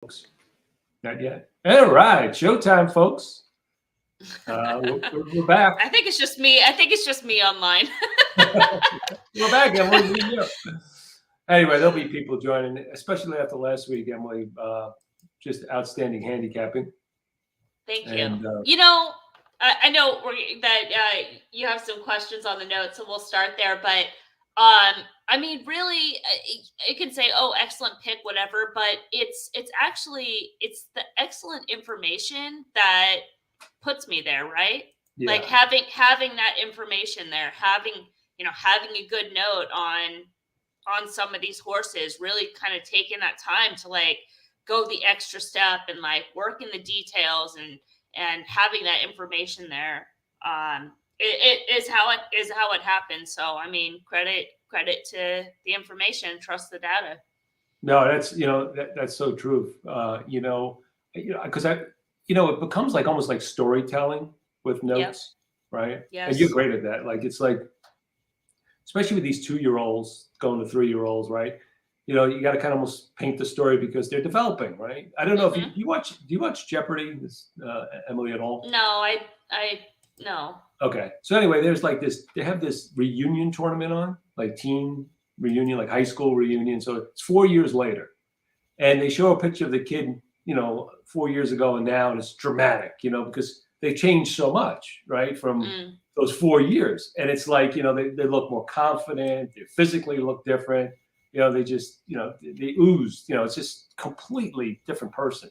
folks. Not yet. All right, showtime, folks. We're back. I think it's just me. I think it's just me online. We're back, Emily. Anyway, there'll be people joining, especially after last week, Emily. Just outstanding handicapping. Thank you. And, I know that you have some questions on the notes, so we'll start there. But I mean, really, you can say, "Oh, excellent pick," whatever. But it's actually it's the excellent information that puts me there, right? Yeah. Like having that information there, having a good note on some of these horses, really kind of taking that time to like go the extra step and like work in the details and having that information there. It is how it happens. So I mean, credit to the information, trust the data. No, that's so true. Because it becomes like almost like storytelling with notes, right? Yes. And you're great at that. Like it's like, especially with these 2-year-olds going to 3-year-olds, right? You got to kind of almost paint the story because they're developing, right? I don't know if you watch Jeopardy, Emily, at all? No, I no. Okay, so anyway, there's like this. They have this reunion tournament on, like teen reunion, like high school reunion. So it's 4 years later, and they show a picture of the kid, 4 years ago and now, and it's dramatic, because they changed so much, right, from those 4 years. And it's like, they look more confident, they physically look different, they just, they oozed, it's just completely different person.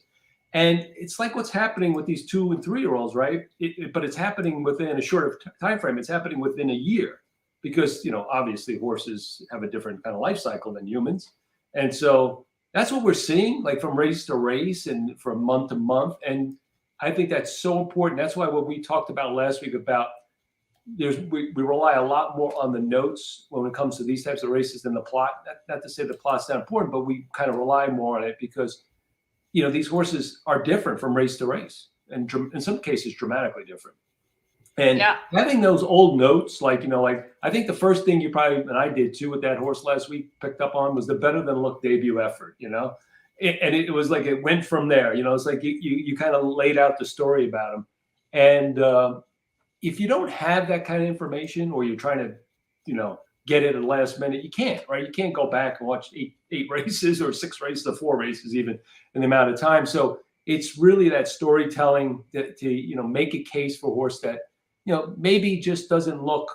And it's like what's happening with these 2 and 3-year-olds, right? But it's happening within a shorter time frame. It's happening within a year because, obviously horses have a different kind of life cycle than humans. And so that's what we're seeing, like from race to race and from month to month. And I think that's so important. That's why what we talked about last week about we rely a lot more on the notes when it comes to these types of races than the plot. Not to say the plot's not important, but we kind of rely more on it because these horses are different from race to race, and in some cases dramatically different. And having those old notes, like I think the first thing you probably, and I did too with that horse last week, picked up on was the better than look debut effort, and it was like it went from there. It's like you kind of laid out the story about him. And if you don't have that kind of information, or you're trying to, get it at the last minute, you can't, right? You can't go back and watch eight races or 6 races or 4 races even in the amount of time. So it's really that storytelling to make a case for a horse that, maybe just doesn't look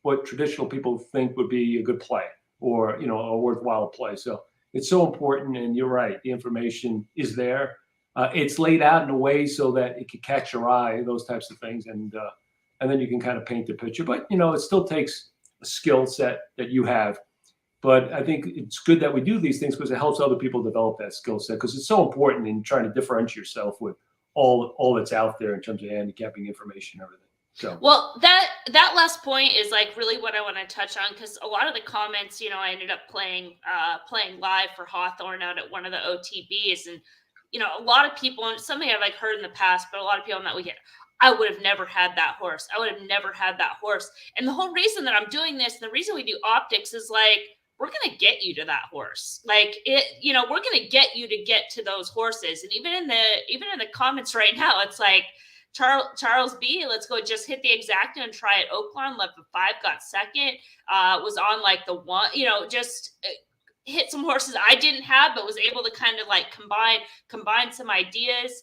what traditional people think would be a good play or, a worthwhile play. So it's so important. And you're right. The information is there. It's laid out in a way so that it can catch your eye, those types of things. And then you can kind of paint the picture. But, it still takes a skill set that you have. But I think it's good that we do these things because it helps other people develop that skill set, because it's so important in trying to differentiate yourself with all that's out there in terms of handicapping information and everything. So, well, that last point is like really what I want to touch on, because a lot of the comments, I ended up playing live for Hawthorne out at one of the OTBs, and a lot of people, and something I've like heard in the past, but a lot of people on that weekend, I would have never had that horse. I would have never had that horse. And the whole reason that I'm doing this, and the reason we do Optix is like, we're going to get you to that horse. Like we're going to get you to get to those horses. And even in the comments right now, it's like, Charles B, let's go just hit the exacta and try at Oaklawn, left the 5, got second, was on like the 1, just hit some horses I didn't have, but was able to kind of like combine some ideas.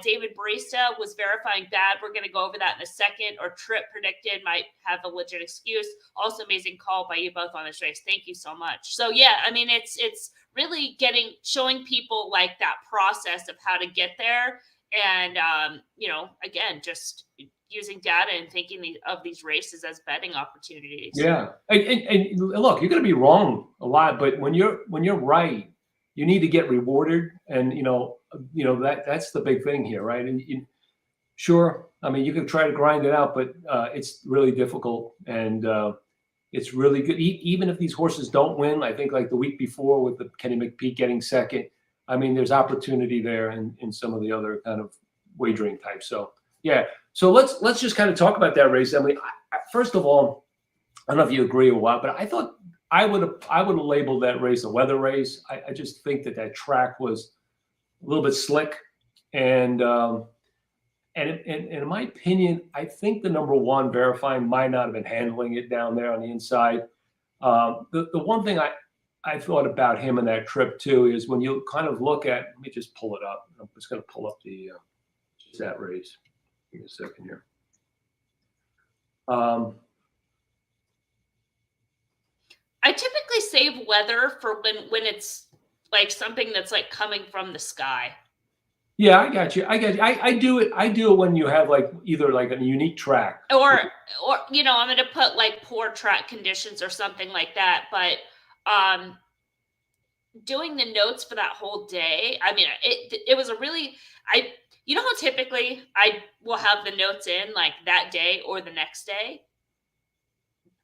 David Barista was verifying bad. We're going to go over that in a second. Or Trip predicted might have a legit excuse. Also amazing call by you both on this race. Thank you so much. So yeah, I mean, it's really showing people like that process of how to get there. And, again, just using data and thinking of these races as betting opportunities. Yeah. And look, you're going to be wrong a lot, but when you're right, you need to get rewarded. And, that's the big thing here, right? And sure, I mean, you can try to grind it out, but it's really difficult. And it's really good. Even if these horses don't win, I think like the week before with the Kenny McPeak getting second, I mean, there's opportunity there in some of the other kind of wagering types. So, yeah. So let's just kind of talk about that race, Emily. First of all, I don't know if you agree or what, but I thought I would have labeled that race a weather race. I just think that track was a little bit slick, and in my opinion, I think the number one verifying might not have been handling it down there on the inside. The one thing I thought about him in that trip too is when you kind of look at, let me just pull it up. I'm just going to pull up that race. Give me a second here. I typically save weather for when it's like something that's like coming from the sky. Yeah, I got you. I do it. I do it when you have like either like a unique track, or I'm going to put like poor track conditions or something like that. But doing the notes for that whole day, I mean, it was a really how typically I will have the notes in like that day or the next day.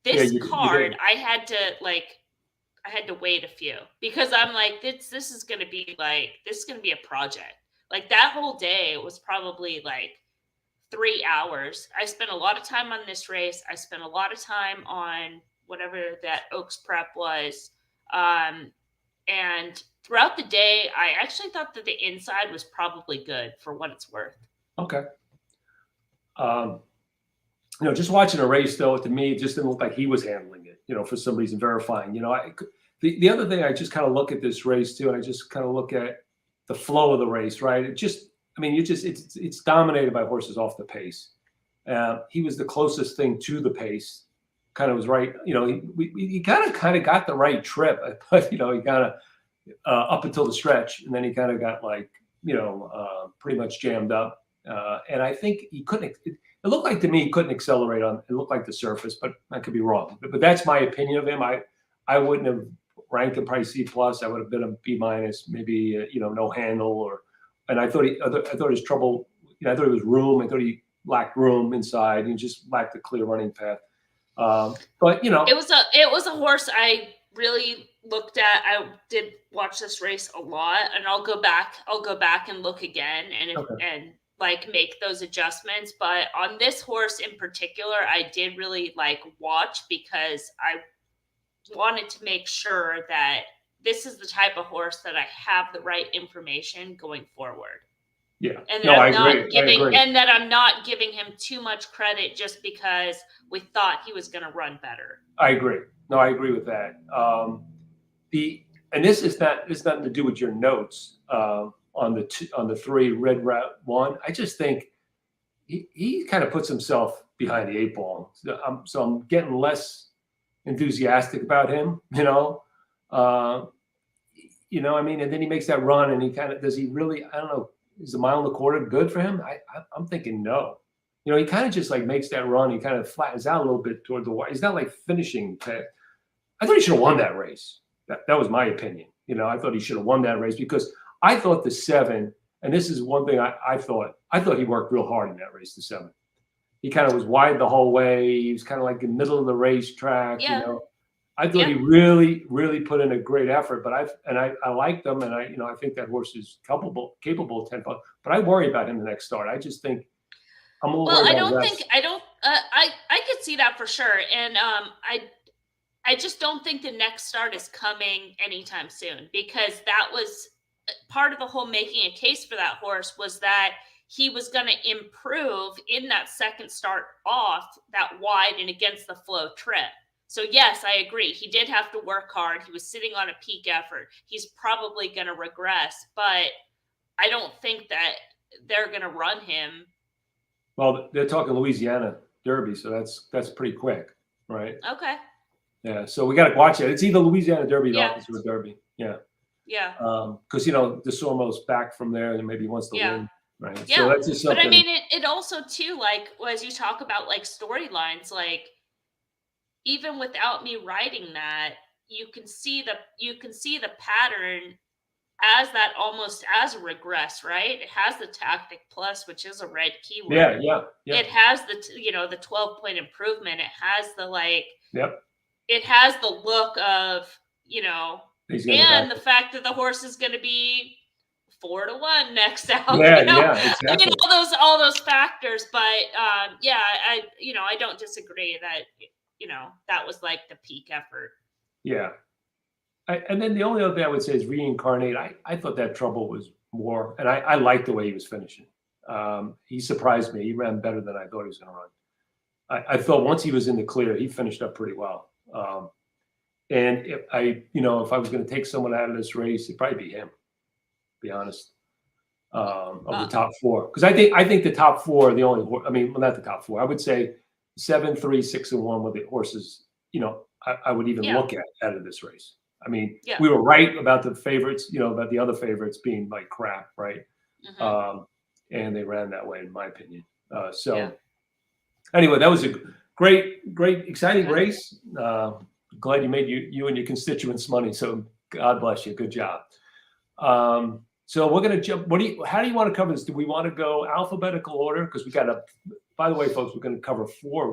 This card, I had to wait a few because I'm like, this is going to be a project. Like that whole day was probably like 3 hours. I spent a lot of time on this race. I spent a lot of time on whatever that Oaks prep was. And throughout the day, I actually thought that the inside was probably good for what it's worth. Okay. Just watching a race though, to me, it just didn't look like he was handling it, for some reason verifying, the other thing, I just kind of look at this race too, and I just kind of look at the flow of the race, right? It's dominated by horses off the pace. He was the closest thing to the pace, kind of was right. He kind of got the right trip, but he kind of up until the stretch, and then he kind of got like, pretty much jammed up. And I think he couldn't. It looked like to me he couldn't accelerate on. It looked like the surface, but I could be wrong. But that's my opinion of him. I wouldn't have ranked him probably C+. I would have been a B-, maybe no handle and I thought his trouble. I thought it was room. I thought he lacked room inside. He just lacked a clear running path. But it was a horse I really looked at. I did watch this race a lot, and I'll go back and look again and like make those adjustments. But on this horse in particular, I did really like watch because I wanted to make sure that this is the type of horse that I have the right information going forward. Yeah. And that I'm not giving him too much credit just because we thought he was going to run better. I agree. No, I agree with that. And this is nothing to do with your notes on the 3 red route 1. I just think he kind of puts himself behind the 8 ball. So I'm getting less enthusiastic about him, and then he makes that run and he kind of, does he really, I don't know, is a mile and a quarter good for him? I'm thinking no. He kind of just like makes that run. He kind of flattens out a little bit toward the wire. He's not like finishing. I thought he should have won that race. That was my opinion. I thought he should have won that race because I thought the 7, and this is one thing I thought he worked real hard in that race, the 7. He kind of was wide the whole way. He was kind of like in the middle of the racetrack, I thought he really, really put in a great effort, but I liked him, and I think that horse is capable of 10. But I worry about him the next start. I just think I'm a little worried about I could see that for sure, and I just don't think the next start is coming anytime soon because that was part of the whole making a case for that horse was that he was going to improve in that second start off that wide and against the flow trip. So yes, I agree. He did have to work hard. He was sitting on a peak effort. He's probably going to regress, but I don't think that they're going to run him. Well, they're talking Louisiana Derby, so that's pretty quick, right? Okay. Yeah, so we got to watch it. It's either Louisiana Derby or Officer Derby. Yeah. Yeah. Because DeSormo's back from there and maybe he wants to win, right? Yeah. So that's just something. But I mean, it also too, like as you talk about like storylines, like even without me writing that, you can see the pattern as that almost as a regress, right? It has the tactic plus, which is a red keyword. Yeah. It has the 12-point improvement. It has the like. Yep. It has the look of and the fact that the horse is going to be 4-1 next out. Yeah, exactly. All those factors, but I don't disagree that that was like the peak effort. Yeah. And then the only other thing I would say is Reincarnate. I thought that trouble was more, and I liked the way he was finishing. He surprised me. He ran better than I thought he was going to run. I thought once he was in the clear, he finished up pretty well. And if I was going to take someone out of this race, it'd probably be him, to be honest, of the top four. Because I think the top four are the only, I mean, well, not the top four. I would say 7, 3, 6, and 1 were the horses, I would even look at out of this race. I mean, we were right about the favorites, about the other favorites being like crap, right? And they ran that way, in my opinion. Anyway, that was a great, exciting race. Glad you made you and your constituents money. So God bless you. Good job. So we're going to jump. How do you want to cover this? Do we want to go alphabetical order? Because we got by the way, folks, we're going to cover 4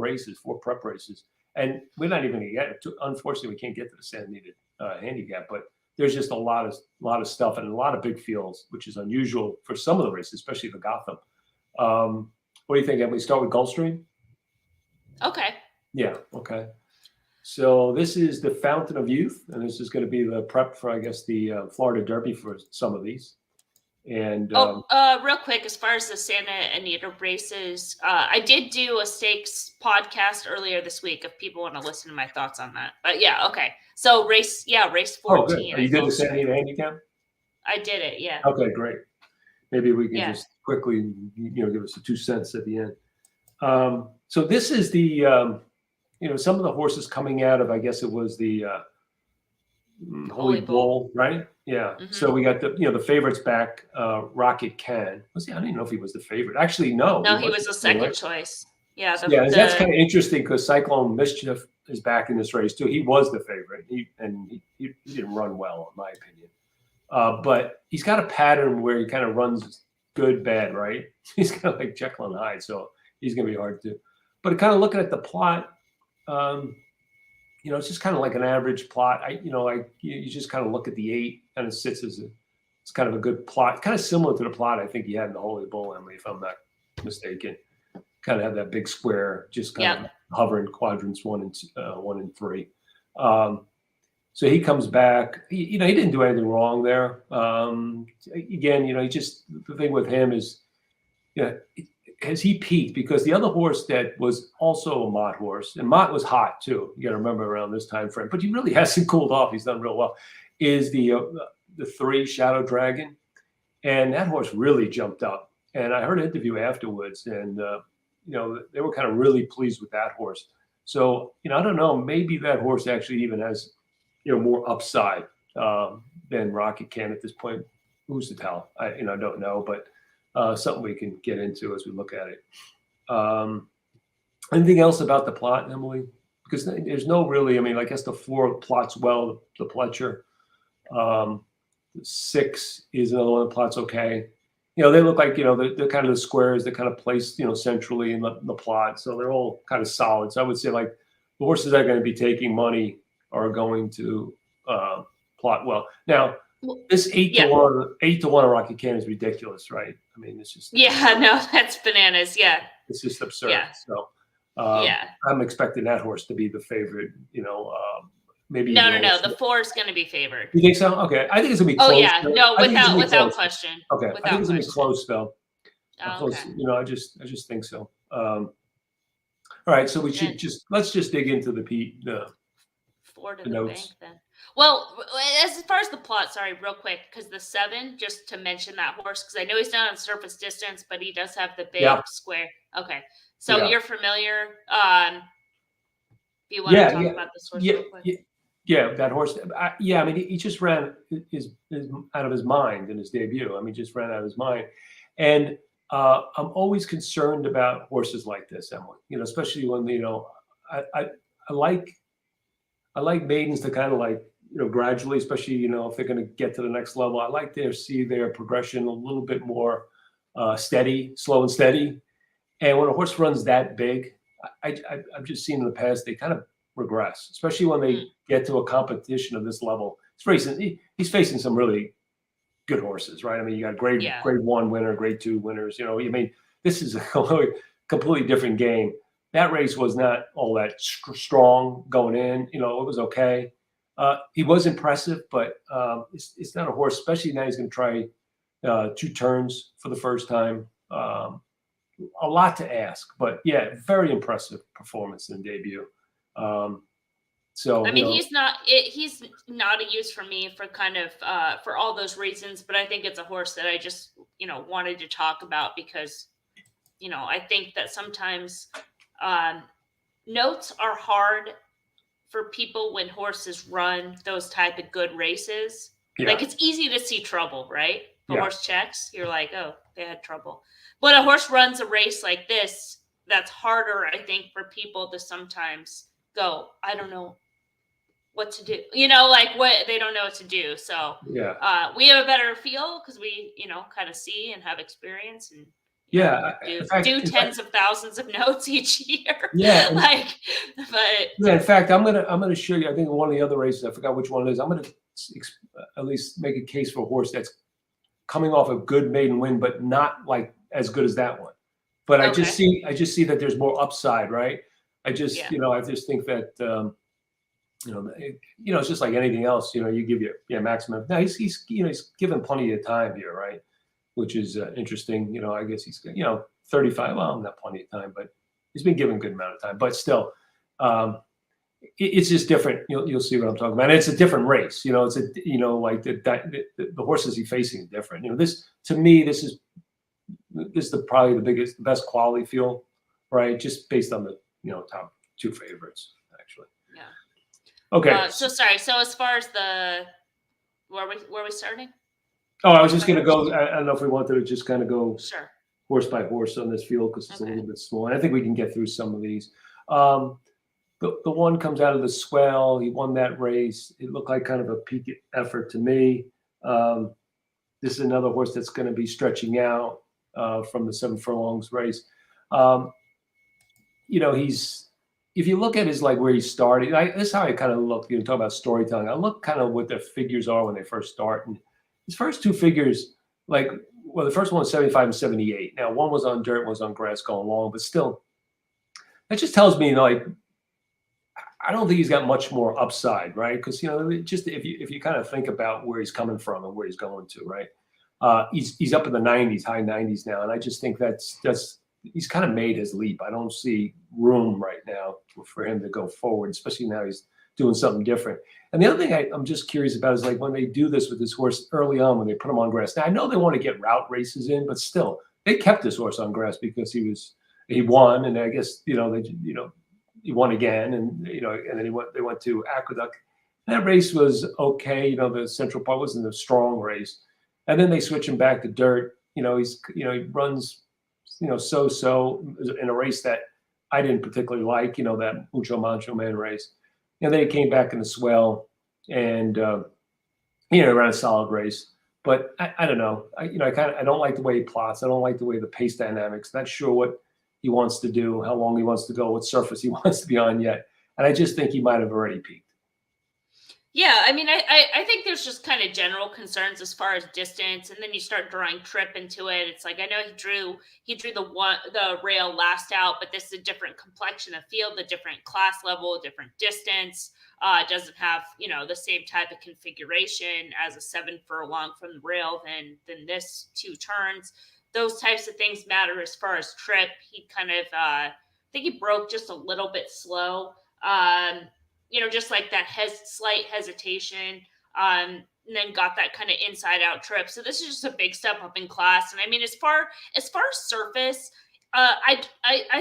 prep races. And we're not even going to get to, unfortunately, we can't get to the San Anita handicap, but there's just a lot of stuff and a lot of big fields, which is unusual for some of the races, especially the Gotham. What do you think? Can we start with Gulfstream? Okay. Yeah. Okay. So this is the Fountain of Youth, and this is going to be the prep for, I guess, the Florida Derby for some of these. And real quick, as far as the Santa Anita races, I did do a stakes podcast earlier this week if people want to listen to my thoughts on that. But yeah, okay. So race 14. Oh, good. You did the Santa Anita handicap? I did it, yeah. Okay, great. Maybe we can just quickly, give us the 2 cents at the end. So this is the, some of the horses coming out of, I guess it was the Holy Bull, right? Yeah. So we got the favorites back. Rocket Can. I don't even know if he was the favorite. Actually, no. No, he was the second choice. Yeah. That's kind of interesting because Cyclone Mischief is back in this race too. He was the favorite. He didn't run well, in my opinion. But he's got a pattern where he kind of runs good, bad, right? He's kind of like Jekyll and Hyde, so he's going to be hard to. But kind of looking at the plot, it's just kind of like an average plot. You just kind of look at the 8, and it sits as it's kind of a good plot, kind of similar to the plot I think he had in the Holy Bull, Emily, if I'm not mistaken. Kind of have that big square, just kind of hovering quadrants 1 and 3. So he comes back. He didn't do anything wrong there. Again, the thing with him is, has he peaked? Because the other horse that was also a Mott horse, and Mott was hot too. You got to remember around this time frame, but he really hasn't cooled off. He's done real well. Is the 3 Shadow Dragon, and that horse really jumped up. And I heard an interview afterwards, and they were kind of really pleased with that horse. So I don't know. Maybe that horse actually even has more upside than Rocket Can at this point. Who's to tell? I don't know, but. Something we can get into as we look at it. Anything else about the plot, Emily? Because there's no really, I guess the 4 plots well, the Pletcher. 6 is another one that plots okay. They look like, they're kind of the squares that kind of placed, centrally in the plot. So they're all kind of solid. So I would say like the horses that are going to be taking money are going to plot well. Now, this 8 to 1 Rocket Can is ridiculous, right? It's just that's bananas. Yeah, it's just absurd. Yeah. So I'm expecting that horse to be the favorite. Maybe no. The 4 is going to be favored. You think so? Okay, I think it's gonna be close. Oh yeah, no, without question. Okay, I think it's gonna be close though. Okay. I just think so. All right, so we should let's just dig into the 4 to the notes. bank then. Well, as far as the plot, sorry, real quick, because the 7, just to mention that horse, because I know he's not on surface distance, but he does have the big square. Okay, so you're familiar. Do you want to talk about this horse real quick? Yeah, that horse. He just ran his out of his mind in his debut. Just ran out of his mind, and I'm always concerned about horses like this, Emily. Especially when I like maidens to kind of like. Gradually, especially, if they're going to get to the next level, I like to see their progression a little bit more steady, slow and steady. And when a horse runs that big, I've just seen in the past, they kind of regress, especially when they get to a competition of this level. He's facing some really good horses, right? You got grade 1 winner, grade 2 winners. This is a completely different game. That race was not all that strong going in. It was okay. He was impressive, but it's not a horse, especially now he's going to try 2 turns for the first time. A lot to ask, but yeah, very impressive performance in debut. So I mean, he's not a use for me for kind of for all those reasons, but I think it's a horse that I just wanted to talk about because I think that sometimes notes are hard for people when horses run those type of good races. yeah, Like it's easy to see trouble, right? If a yeah, horse checks, you're like, oh, they had trouble. When a horse runs a race like this, that's harder, I think, for people to sometimes go, I don't know what to do. Like what they don't know what to do. So yeah, we have a better feel because we, kind of see and have experience and yeah. do tens of thousands of notes each year. Yeah, Like, but yeah. In fact, I'm gonna show you. I think in one of the other races, I forgot which one it is. I'm gonna at least make a case for a horse that's coming off a good maiden win, but not like as good as that one. But I just see that there's more upside, right? I just think that it's just like anything else. You give your maximum. Now he's given plenty of time here, right? Which is interesting. I guess he's 35. Well, not plenty of time, but he's been given a good amount of time. But still, it's just different. You'll see what I'm talking about. And it's a different race. It's like the horses he's facing is different. This to me, this is probably the best quality field, right? Just based on the top 2 favorites, actually. Yeah. Okay. So sorry. So as far as where we starting? Oh, I was just going to go. I don't know if we wanted to just kind of go horse by horse on this field because it's a little bit small. And I think we can get through some of these. The one comes out of the swell. He won that race. It looked like kind of a peak effort to me. This is another horse that's going to be stretching out from the 7 furlongs race. He's if you look at his like where he started, this is how I kind of look. Talk about storytelling. I look kind of what their figures are when they first start, and his first 2 figures, the first one was 75 and 78. Now one was on dirt, one was on grass going long, but still, that just tells me I don't think he's got much more upside, right? Because just if you kind of think about where he's coming from and where he's going to, right? He's up in the 90s, high 90s now, and I just think that's he's kind of made his leap. I don't see room right now for him to go forward, especially now he's doing something different. And the other thing I'm just curious about is when they do this with this horse early on when they put him on grass. Now I know they want to get route races in, but still they kept this horse on grass because he won, and I guess he won again, and and then they went to Aqueduct. That race was okay. The Central Park wasn't a strong race, and then they switch him back to dirt. He runs so in a race that I didn't particularly like. That Mucho Mancho Man race. And then he came back in the swell and ran a solid race. But I don't know. I don't like the way he plots. I don't like the way the pace dynamics. Not sure what he wants to do, how long he wants to go, what surface he wants to be on yet. And I just think he might have already peaked. Yeah, I mean, I think there's just kind of general concerns as far as distance, and then you start drawing trip into it. It's like I know he drew the rail last out, but this is a different complexion of field, a different class level, different distance. Doesn't have the same type of configuration as a 7 furlong from the rail than this 2 turns. Those types of things matter as far as trip. He kind of I think he broke just a little bit slow. Just like that slight hesitation, and then got that kind of inside out trip. So this is just a big step up in class. And I mean, as far as surface, I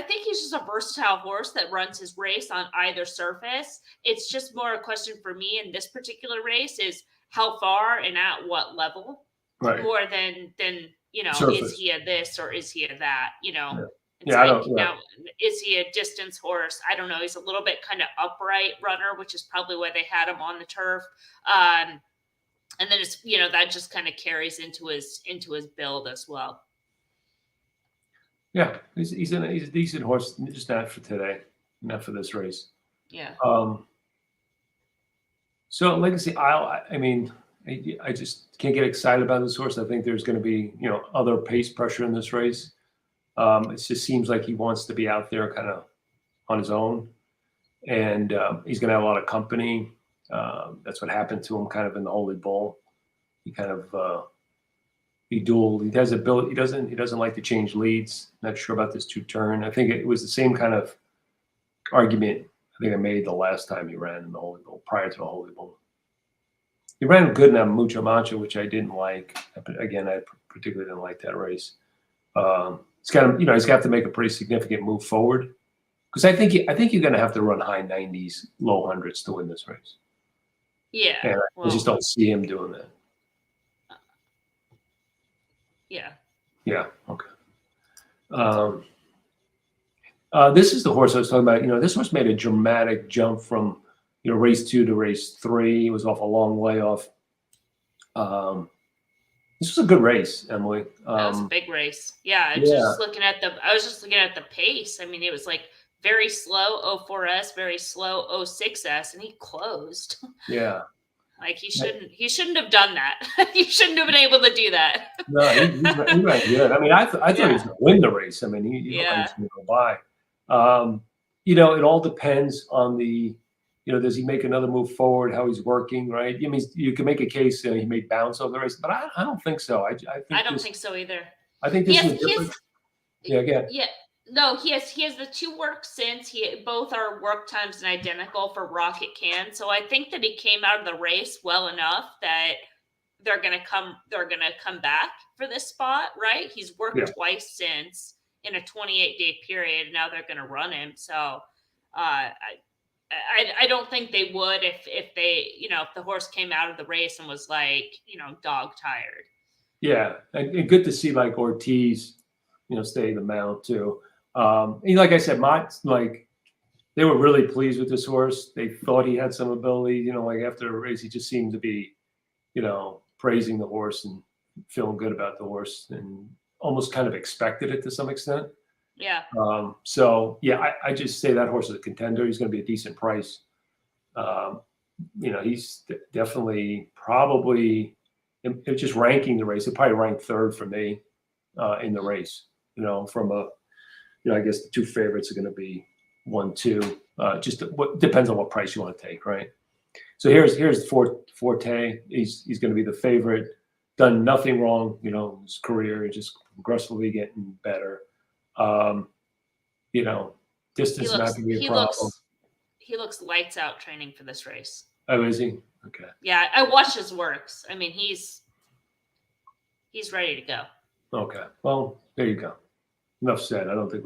think he's just a versatile horse that runs his race on either surface. It's just more a question for me in this particular race is how far and at what level, right? More than surface. Is he a this or is he a that? Yeah. It's now, is he a distance horse? I don't know. He's a little bit kind of upright runner, which is probably why they had him on the turf. And then it's that just kind of carries into his build as well. Yeah, he's a decent horse, just not for today, not for this race. Yeah. So Legacy Isle, I just can't get excited about this horse. I think there's going to be other pace pressure in this race. It just seems like he wants to be out there kind of on his own, and he's going to have a lot of company. That's what happened to him kind of in the Holy Bull. He kind of he dueled. He has ability. He doesn't like to change leads. Not sure about this 2-turn. I think it was the same kind of argument I think I made the last time he ran in the Holy Bull, prior to the Holy Bull. He ran good in that Mucho Macho, which I didn't like. Again, I particularly didn't like that race. He's got to, he's got to make a pretty significant move forward, because I think you're going to have to run high 90s, low hundreds to win this race. Yeah, and I just don't see him doing that. Yeah. Yeah. Okay. This is the horse I was talking about. This horse made a dramatic jump from race 2 to race 3. He was off a long layoff. This was a good race, Emily. That was a big race. Yeah, I was just looking at the pace. I mean, it was like very slow 04S, very slow 06S, and he closed. Yeah. Like he shouldn't have done that. He shouldn't have been able to do that. No, he ran good. I mean, I thought he was going to win the race. I mean, he looked like he was going to go by. It all depends on the, does he make another move forward? How he's working, right? I mean, you can make a case he may bounce over the race, but I don't think so. I don't think so either. I think this is different. Again. Yeah. No, he has the 2 work since. Both our work times identical for Rocket Can. So I think that he came out of the race well enough that they're gonna come back for this spot, right? He's worked twice since in a 28-day period. Now they're gonna run him. So I don't think they would if they, if the horse came out of the race and was like, dog tired. Yeah, and good to see like Ortiz, stay the mount too. Like I said, they were really pleased with this horse. They thought he had some ability. Like after the race, he just seemed to be, praising the horse and feeling good about the horse, and almost kind of expected it to some extent. Yeah. I just say that horse is a contender. He's going to be a decent price. He's definitely probably just ranking the race. He'll probably rank 3rd for me in the race. From a, I guess the 2 favorites are going to be 1, 2. Just what depends on what price you want to take, right? So here's Forte. He's going to be the favorite. Done nothing wrong, his career, just progressively getting better. Distance not going to be a problem. He looks lights out training for this race. Oh, is he? Okay. Yeah, I watched his works. I mean, he's ready to go. Okay. Well, there you go. Enough said. I don't think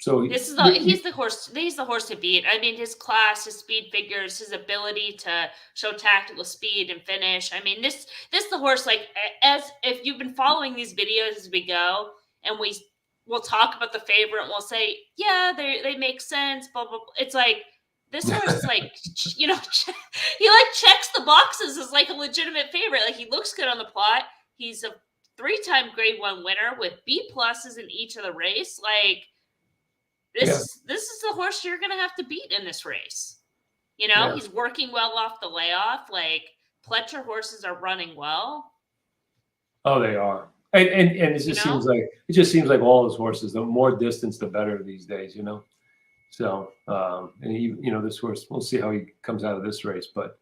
so he's the horse. He's the horse to beat. I mean, his class, his speed figures, his ability to show tactical speed and finish. I mean, this the horse. Like, as if you've been following these videos as we go, and we'll talk about the favorite, and we'll say, yeah, they make sense. Blah blah blah. It's like this horse, like he like checks the boxes as like a legitimate favorite. Like he looks good on the plot. He's a 3-time Grade 1 winner with B pluses in each of the race. Like. This is the horse you're going to have to beat in this race. He's working well off the layoff. Like, Pletcher horses are running well. Oh, they are. And it just seems like all his horses, the more distance, the better these days, So, this horse, we'll see how he comes out of this race, but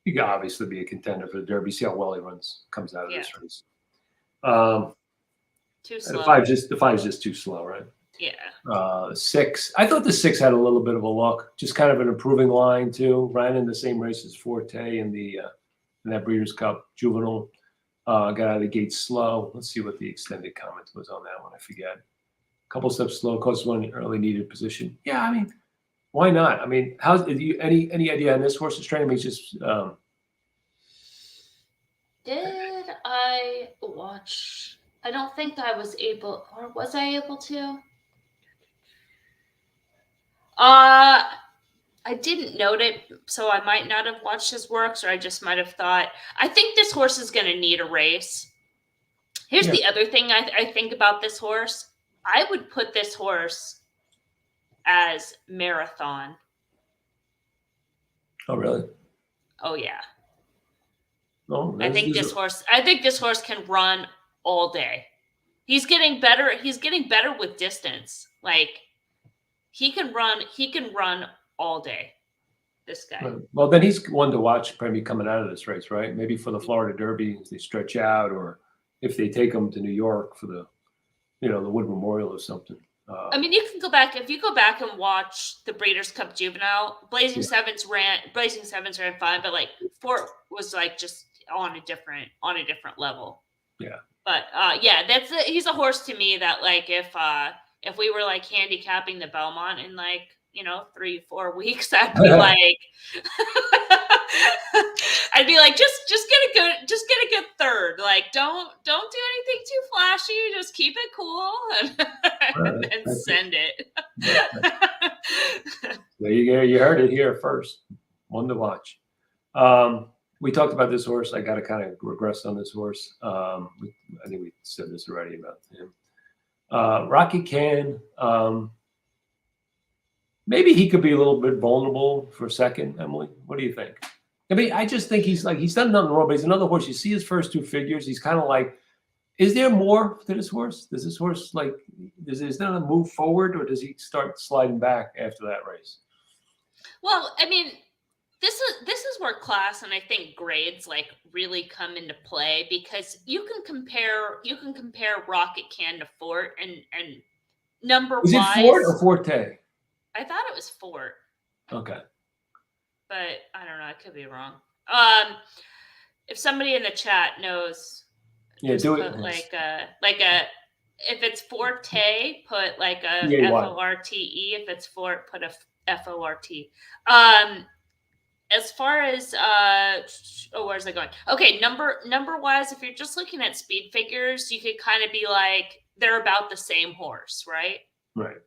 he could obviously be a contender for the Derby. See how well he comes out of this race. Too slow. The 5 is just too slow, right? Yeah. 6. I thought the 6 had a little bit of a look, just kind of an improving line too. Ran in the same race as Forte in that Breeders' Cup Juvenile. Got out of the gate slow. Let's see what the extended comment was on that one. I forget. A couple steps slow, causes one early needed position. Yeah, I mean, why not? I mean, any idea on this horse's training? I mean, just. Did I watch? I don't think I was able, or was I able to? I didn't note it, so I might not have watched his works, or I just might have thought, I think this horse is going to need a race. Here's the other thing I think about this horse. I would put this horse as marathon. Oh, really? Oh, yeah. Oh, I think this horse can run all day. He's getting better. He's getting better with distance. Like, he can run all day. This guy. Right. Well, then he's one to watch probably coming out of this race, right? Maybe for the Florida Derby, if they stretch out, or if they take him to New York for the, the Wood Memorial or something. I mean, you can go back if you go back and watch the Breeders' Cup Juvenile. Blazing Sevens ran fine, but like Fort was like just on a different level. Yeah. But he's a horse to me that like if we were like handicapping the Belmont in like 3-4 weeks, I'd be like just get a good third. Like don't do anything too flashy. Just keep it cool and then send it. There you go. You heard it here first. One to watch. We talked about this horse. I got to kind of regress on this horse. I think we said this already about him. Rocky Can. Maybe he could be a little bit vulnerable for second, Emily. What do you think? I mean, I just think he's done nothing wrong, but he's another horse. You see his first two figures. He's kind of like, is there more to this horse? Does this horse is there a move forward, or does he start sliding back after that race? Well, I mean, this is where class and I think grades like really come into play, because you can compare Rocket Can to Fort and number wise. Is it Fort or Forte? I thought it was Fort. Okay. But I don't know. I could be wrong. If somebody in the chat knows, do it. If it's Forte, put like a FORTE. If it's Fort, put a FORT. As far as where's that going? Okay, number wise, if you're just looking at speed figures, you could kind of be like they're about the same horse, right? Right.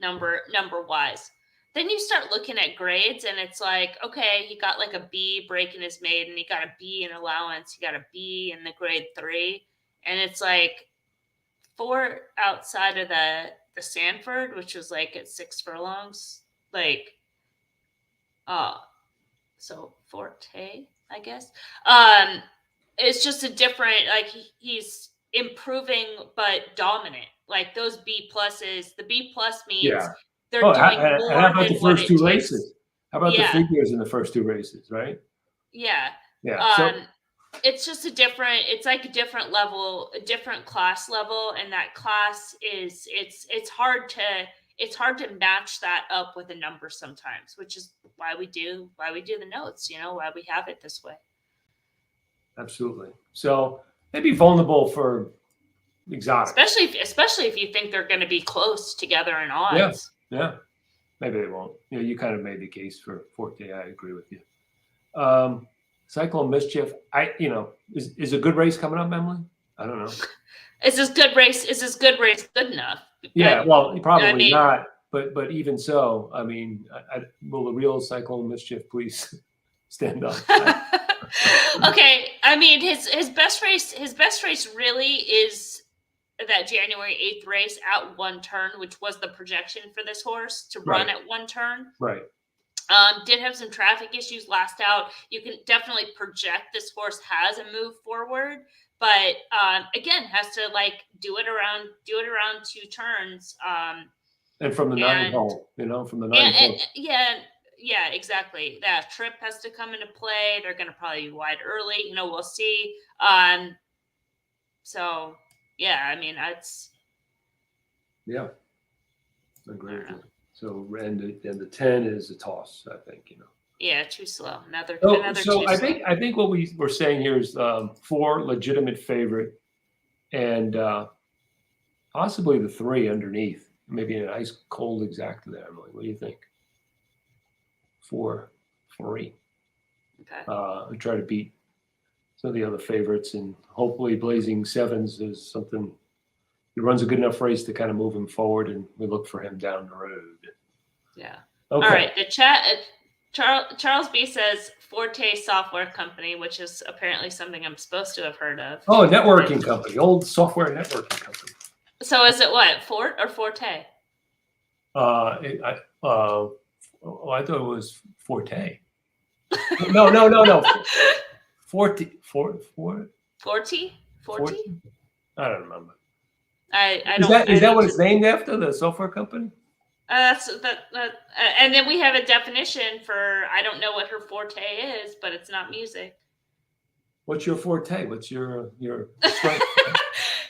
Number wise. Then you start looking at grades and it's like, okay, he got like a B breaking his maiden, he got a B in allowance, he got a B in the grade 3. And it's like Fort outside of the Sanford, which was like at 6 furlongs, like so Forte, I guess. It's just a different, like he's improving but dominant. Like those B pluses, the B plus means they're doing more how about than the first two races? takes. How about the figures in the first two races, right? Yeah. Yeah. It's just it's like a different level, a different class level, and that class is it's hard to match that up with a number sometimes, which is why we do the notes, why we have it this way. Absolutely. So maybe vulnerable for exotic, especially if you think they're going to be close together in odds. Yeah. Maybe they won't. You kind of made the case for Forte. I agree with you. Cyclone Mischief. Is a good race coming up, Emily? I don't know. Is this good race good enough? Yeah. Well, probably not. But even so, I mean, will the real Cyclone Mischief please stand up? Okay. I mean, his best race really is that January 8th race at 1 turn, which was the projection for this horse to run at 1 turn. Right. Did have some traffic issues last out. You can definitely project this horse has a move forward, but again, has to like do it around 2 turns. And from the 9th hole, from the 9th hole. Yeah, exactly. That trip has to come into play. They're going to probably be wide early. We'll see. So yeah, I mean, that's. Yeah. I agree with you. So, and the 10 is a toss, I think, Yeah, too slow. Another so too I slow. think what we were saying here is 4 legitimate favorite and possibly the 3 underneath. Maybe a nice cold exacta there, Emily. What do you think? 4, 3. Okay. Try to beat some of the other favorites, and hopefully Blazing Sevens is something. He runs a good enough race to kind of move him forward, and we look for him down the road. Yeah. Okay. All right. The chat. Charles B says Forte Software Company, which is apparently something I'm supposed to have heard of. Oh, a networking company, old software networking company. So is it what, Fort or Forte? I thought it was Forte. No. Forte. I don't remember. I Is don't. that what it's named after, the software company? And then we have a definition for, I don't know what her forte is, but it's not music. What's your forte? What's your strength?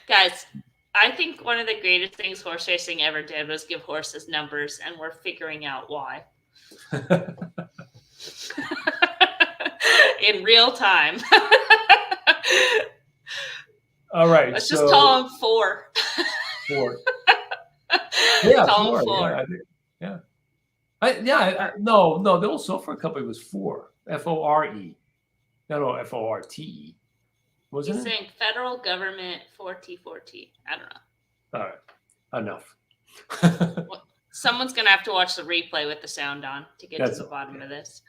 Guys, I think one of the greatest things horse racing ever did was give horses numbers, and we're figuring out why. In real time. All right. Let's just call them 4. 4. Yeah, call 4. them 4. No, the old software company was 4. FORE. No, FORTE. Wasn't He's it? saying federal government 4T4T. I don't know. All right. Enough. Someone's going to have to watch the replay with the sound on to get to the bottom of this.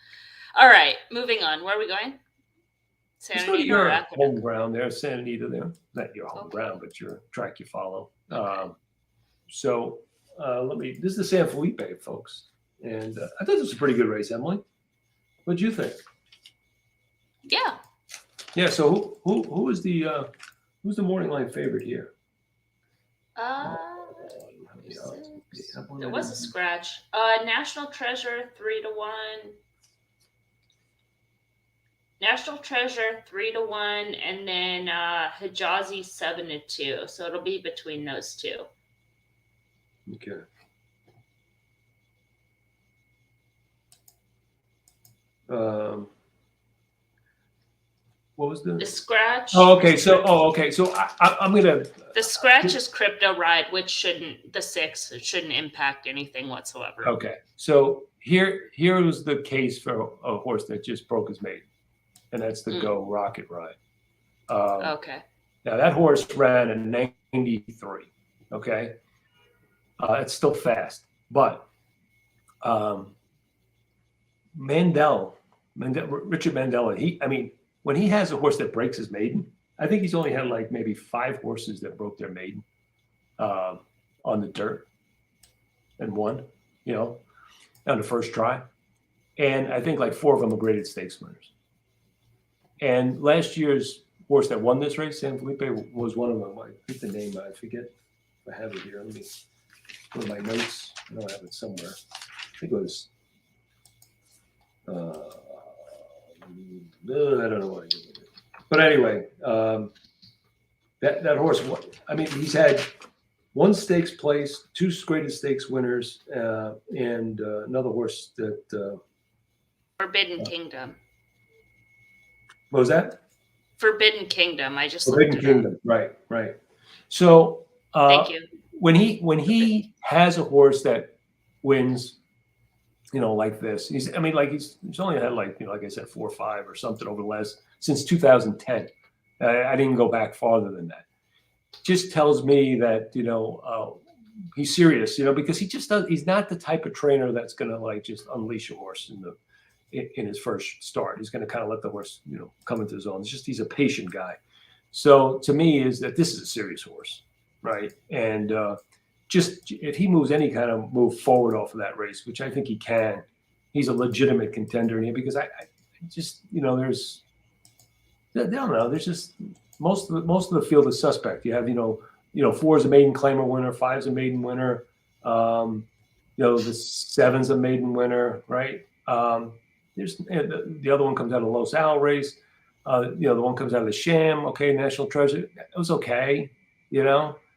All right. Moving on. Where are we going? Santa Anita. Your home ground there. Santa Anita there. Not your home ground, but your track you follow. Okay. This is the San Felipe, folks. And I thought this was a pretty good race, Emily. What did you think? Yeah. Yeah. So who is who's the morning line favorite here? There was a scratch. National Treasure 3-1. National Treasure 3-1, and then Hijazi 7-2. So it'll be between those two. Okay. What was the scratch? Okay. So I'm gonna. The scratch is Crypto Ride, which shouldn't impact anything whatsoever. Okay. So here was the case for a horse that just broke his maiden, and that's the Go Rocket Ride. Okay. Now that horse ran a 93. Okay. It's still fast, but Richard Mandella, when he has a horse that breaks his maiden, I think he's only had like maybe 5 horses that broke their maiden on the dirt and won, on the first try. And I think like 4 of them are graded stakes winners. And last year's horse that won this race, San Felipe, was one of them. I think the name, I forget if I have it here. Let me go to my notes. I know I have it somewhere. I think it was, I don't know what I did with it. But anyway, that horse, he's had 1 stakes place, 2 graded stakes winners, and another horse that Forbidden Kingdom. What was that? Forbidden Kingdom. I just Forbidden Kingdom. Right. So thank you. When he has a horse that wins, like this, he's only had like I said 4 or 5 or something over the last since 2010. I didn't go back farther than that. Just tells me that he's serious, because he's not the type of trainer that's going to just unleash a horse in his first start. He's going to kind of let the horse come into his own. He's a patient guy. So to me is that this is a serious horse, right? And just if he moves any kind of move forward off of that race, which I think he can, he's a legitimate contender in here, because I just there's I don't know, there's just most of the field is suspect. You have 4 is a maiden claimer winner, 5 is a maiden winner, the 7's a maiden winner, right? There's the other one comes out of the Los Al race. The one comes out of the Sham. Okay, National Treasure. It was okay,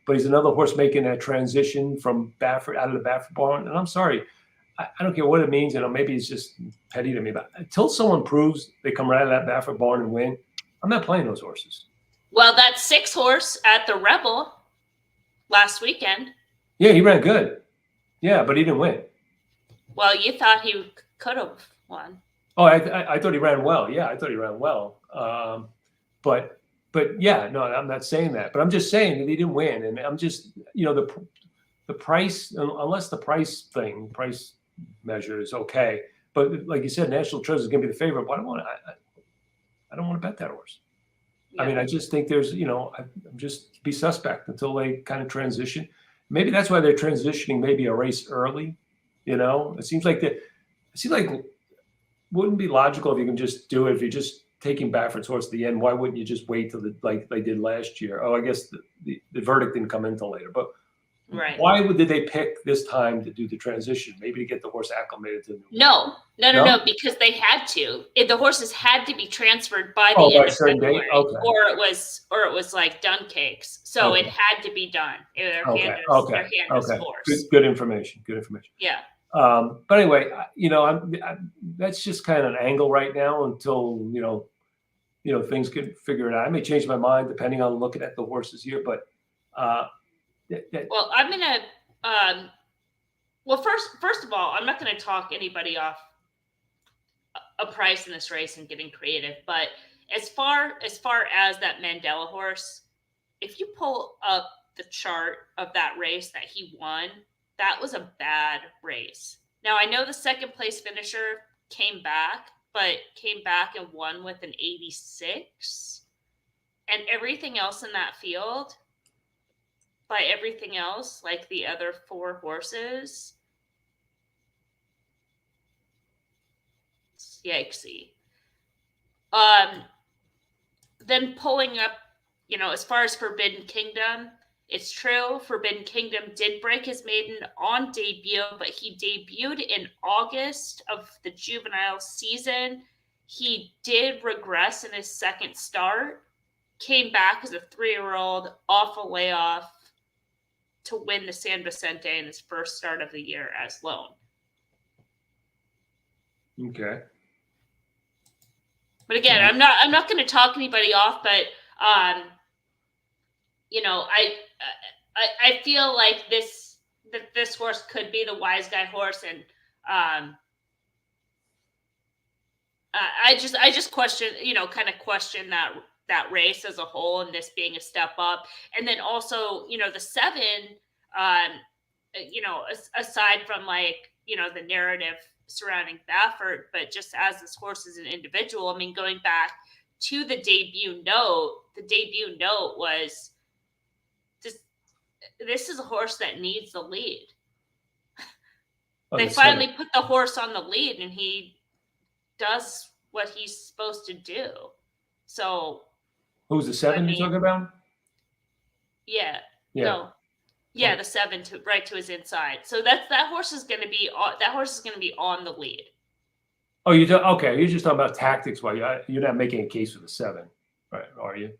but he's another horse making that transition from Baffert out of the Baffert barn. And I'm sorry, I don't care what it means. Maybe it's just petty to me, but until someone proves they come right out of that Baffert barn and win, I'm not playing those horses. Well, that 6 horse at the Rebel last weekend. Yeah, he ran good. Yeah, but he didn't win. Well, you thought he could have won. Oh, I thought he ran well. Yeah, I thought he ran well. But yeah, no, I'm not saying that. But I'm just saying that he didn't win. And I'm just, the price, unless the price measure is okay. But like you said, National Treasure is going to be the favorite. But I don't want to bet that horse. Yeah. I just think there's, I'm just be suspect until they kind of transition. Maybe that's why they're transitioning maybe a race early. It seems like wouldn't be logical if you can just do it. If you're just taking Baffert's horse at the end, why wouldn't you just wait till like they did last year? Oh, I guess the verdict didn't come in until later. But Right. Why did they pick this time to do the transition? Maybe to get the horse acclimated to the new. No, No? because they had to. The horses had to be transferred by Oh, the by end a of certain date? February, Okay. or it was like done cakes. So it Okay. had to be done. Their hand Okay. was Okay. forced. Good information. Good information. Yeah. But anyway, that's just kind of an angle right now until things can figure it out. I may change my mind depending on looking at the horses here, but well, I'm gonna. Well, first of all, I'm not going to talk anybody off a price in this race and getting creative. But as far as that Mandela horse, if you pull up the chart of that race that he won, that was a bad race. Now I know the second place finisher came back and won with an 86, and everything else in that field. By everything else, like the other 4 horses, yikesy. Then pulling up, as far as Forbidden Kingdom, it's true. Forbidden Kingdom did break his maiden on debut, but he debuted in August of the juvenile season. He did regress in his second start, came back as a 3-year-old off a layoff to win the San Vicente in his first start of the year as loan. okay. But again, I'm not going to talk anybody off, but I feel like this horse could be the wise guy horse, and I just question, question that race as a whole, and this being a step up, and then also the 7, aside from the narrative surrounding Baffert, but just as this horse is an individual, I mean, going back to the debut note was this is a horse that needs the lead. They finally put the horse on the lead, and he does what he's supposed to do. So who's the 7 you're talking about? Yeah. Yeah. No. Yeah, the 7 to his inside. So that horse is going to be on the lead. Oh, you're just talking about tactics. Why you're not making a case for the 7, right? Are you?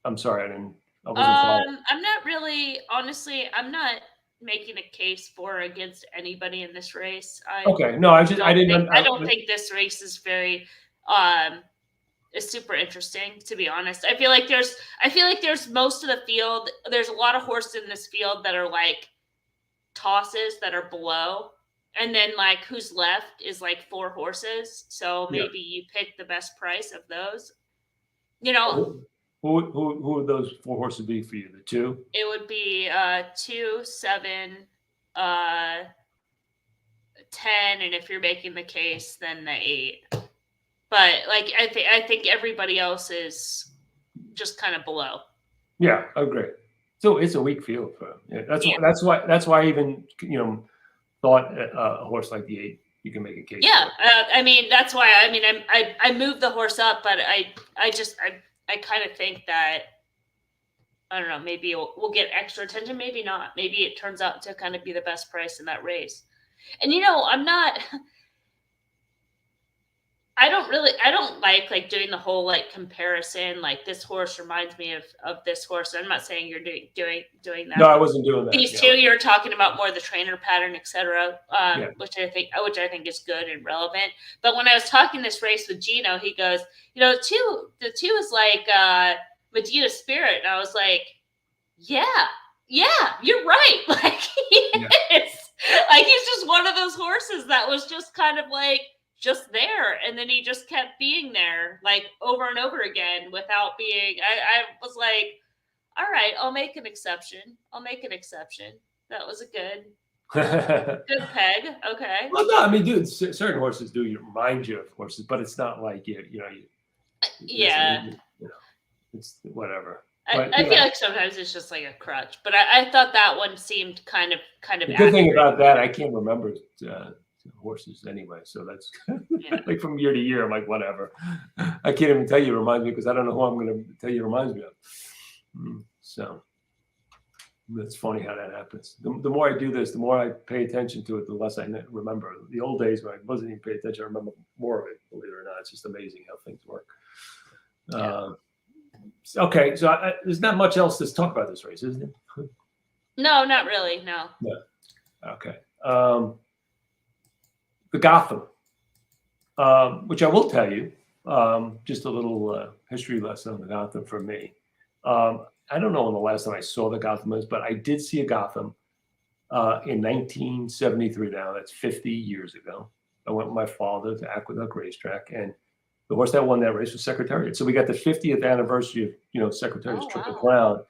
I'm sorry, I wasn't following. I'm not really, honestly. I'm not making a case for or against anybody in this race. I don't think this race is very is super interesting, to be honest. I feel like there's most of the field. There's a lot of horses in this field that are like tosses that are below, and then like who's left is like 4 horses. So maybe you pick the best price of those. Who would those 4 horses be for you? The 2? It would be 2, 7, 10, and if you're making the case, then the 8. But like I think everybody else is just kind of below. Yeah, I agree. So it's a weak field for him. Yeah, that's why I even thought a horse like the 8 you can make a case. Yeah, I mean that's why I moved the horse up, but I kind of think that I don't know, maybe we'll get extra attention, maybe not. Maybe it turns out to kind of be the best price in that race. And I don't like doing the whole like comparison, like this horse reminds me of this horse. I'm not saying you're doing that. No, I wasn't doing that. These 2, you're talking about more the trainer pattern, etc., which I think is good and relevant. But when I was talking this race with Gino, he goes, the two is like Medina Spirit, and I was like, yeah, you're right. Like he is. Like he's just one of those horses that was just kind of like just there, and then he just kept being there like over and over again without being. I was like, all right, I'll make an exception. That was a good peg. Okay. Well, no, I mean, dude, certain horses do remind you of horses, but it's not like it's whatever. I feel like sometimes it's just like a crutch, but I thought that one seemed kind of. The good thing about that, I can't remember horses anyway, so that's like from year to year. I'm like, whatever. I can't even tell you it reminds me because I don't know who I'm going to tell you it reminds me of. So, It's funny how that happens. The more I do this, the more I pay attention to it, the less I remember. The old days when I wasn't even paying attention, I remember more of it. Believe it or not, it's just amazing how things work. Okay, so there's not much else to talk about this race, isn't it? No, not really. No. Yeah. Okay. The Gotham, which I will tell you, just a little history lesson on the Gotham for me. I don't know when the last time I saw the Gotham is, but I did see a Gotham in 1973. Now that's 50 years ago. I went with my father to Aqueduct Racetrack, and the horse that won that race was Secretariat. So we got the 50th anniversary of Secretariat's Triple Crown,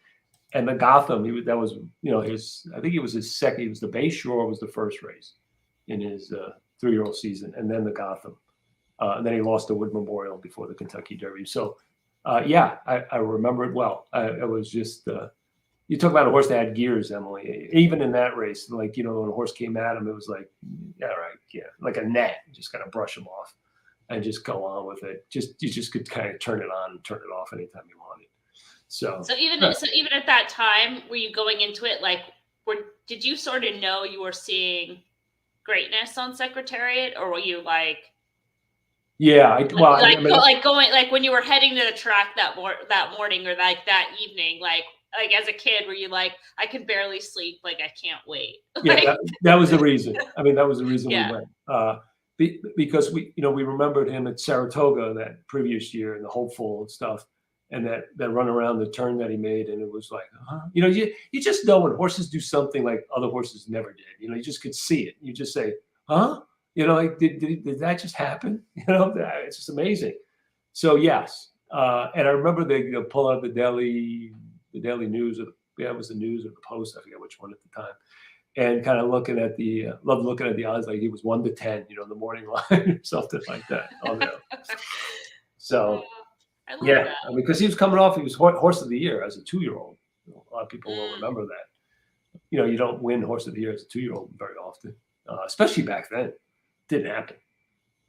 and the Gotham. That was his. I think it was his second. He was the Bayshore was the first race in his 3-year-old season, and then the Gotham, and then he lost the Wood Memorial before the Kentucky Derby. So. I remember it well. It was just you talk about a horse that had gears, Emily. Even in that race, like when a horse came at him, it was like, like a net, just kind of brush him off and just go on with it. You just could kind of turn it on and turn it off anytime you wanted. So even at that time, were you going into it like, did you sort of know you were seeing greatness on Secretariat, or were you like? Yeah, going when you were heading to the track that morning or like that evening, like as a kid, were you like, I could barely sleep, like I can't wait? Yeah, that was the reason. I mean, that was the reason we went because we remembered him at Saratoga that previous year and the hopeful and stuff, and that run around the turn that he made, and it was like, you just know when horses do something like other horses never did. You just could see it. You just say, huh? Like, did that just happen? It's just amazing. So yes, and I remember they pull out the Daily News, it was the News or the Post, I forget which one at the time, and kind of looking at the odds, like he was 1 to 10, the morning line or something like that. So I love that. I mean, because he was coming off, he was Horse of the Year as a 2-year-old. A lot of people will remember that. You don't win Horse of the Year as a 2-year-old very often, especially back then. Didn't happen.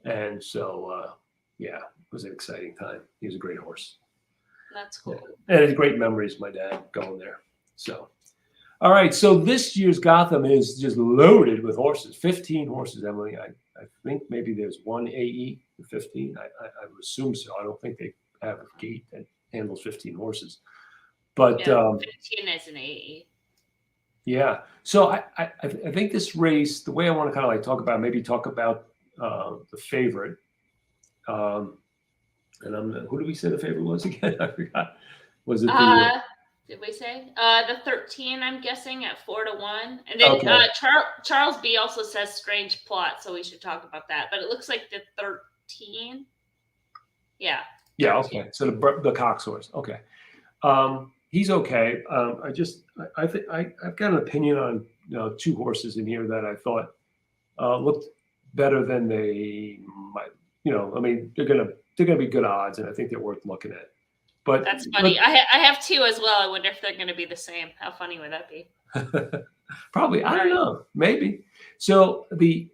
And so, it was an exciting time. He was a great horse. That's cool. And it's great memories, my dad going there. So, all right. So this year's Gotham is just loaded with horses. 15 horses, Emily. I think maybe there's one AE, 15. I would assume so. I don't think they have a gate that handles 15 horses. But 15 is an AE. Yeah. So I think this race, the way I want to kind of like talk about the favorite. And who did we say the favorite was again? I forgot. Was it did we say the 13? I'm guessing at 4 to 1. And then Charles B also says strange plot, so we should talk about that. But it looks like the 13. Yeah. Yeah. Okay. So the Cox horse. Okay. He's okay. I think I've got an opinion on 2 horses in here that I thought looked better than they might. I mean, they're gonna be good odds, and I think they're worth looking at. But that's funny. I have 2 as well. I wonder if they're going to be the same. How funny would that be? Probably. I don't know. Maybe. So the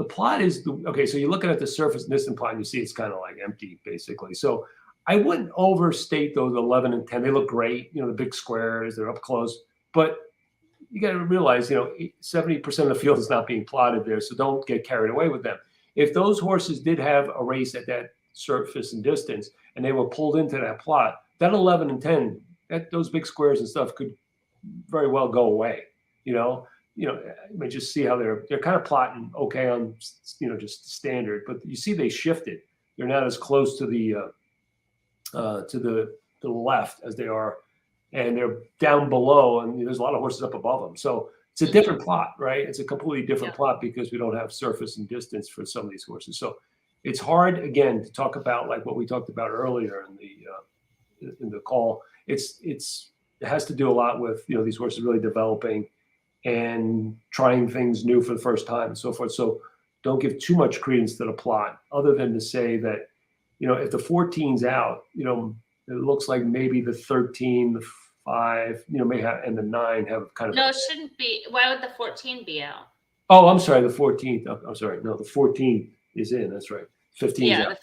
plot is okay. So you're looking at the surface distance plot, and you see it's kind of like empty, basically. So I wouldn't overstate those 11 and 10. They look great. The big squares, they're up close. But you got to realize, 70% of the field is not being plotted there. So don't get carried away with them. If those horses did have a race at that surface and distance, and they were pulled into that plot, that 11 and 10, those big squares and stuff could very well go away. I mean, just see how they're kind of plotting okay on, just standard. But you see they shifted. They're not as close to the left as they are, and they're down below, and there's a lot of horses up above them. So it's a different plot, right? It's a completely different plot because we don't have surface and distance for some of these horses. So it's hard, again, to talk about like what we talked about earlier in the call. It has to do a lot with these horses really developing and trying things new for the first time and so forth. So don't give too much credence to the plot, other than to say that if the 14's out, it looks like maybe the 13, the 5, may have, and the 9 have kind of. No, it shouldn't be. Why would the 14 be out? Oh, I'm sorry. The 14th. I'm sorry. No, the 14 is in. That's right. 15 is out.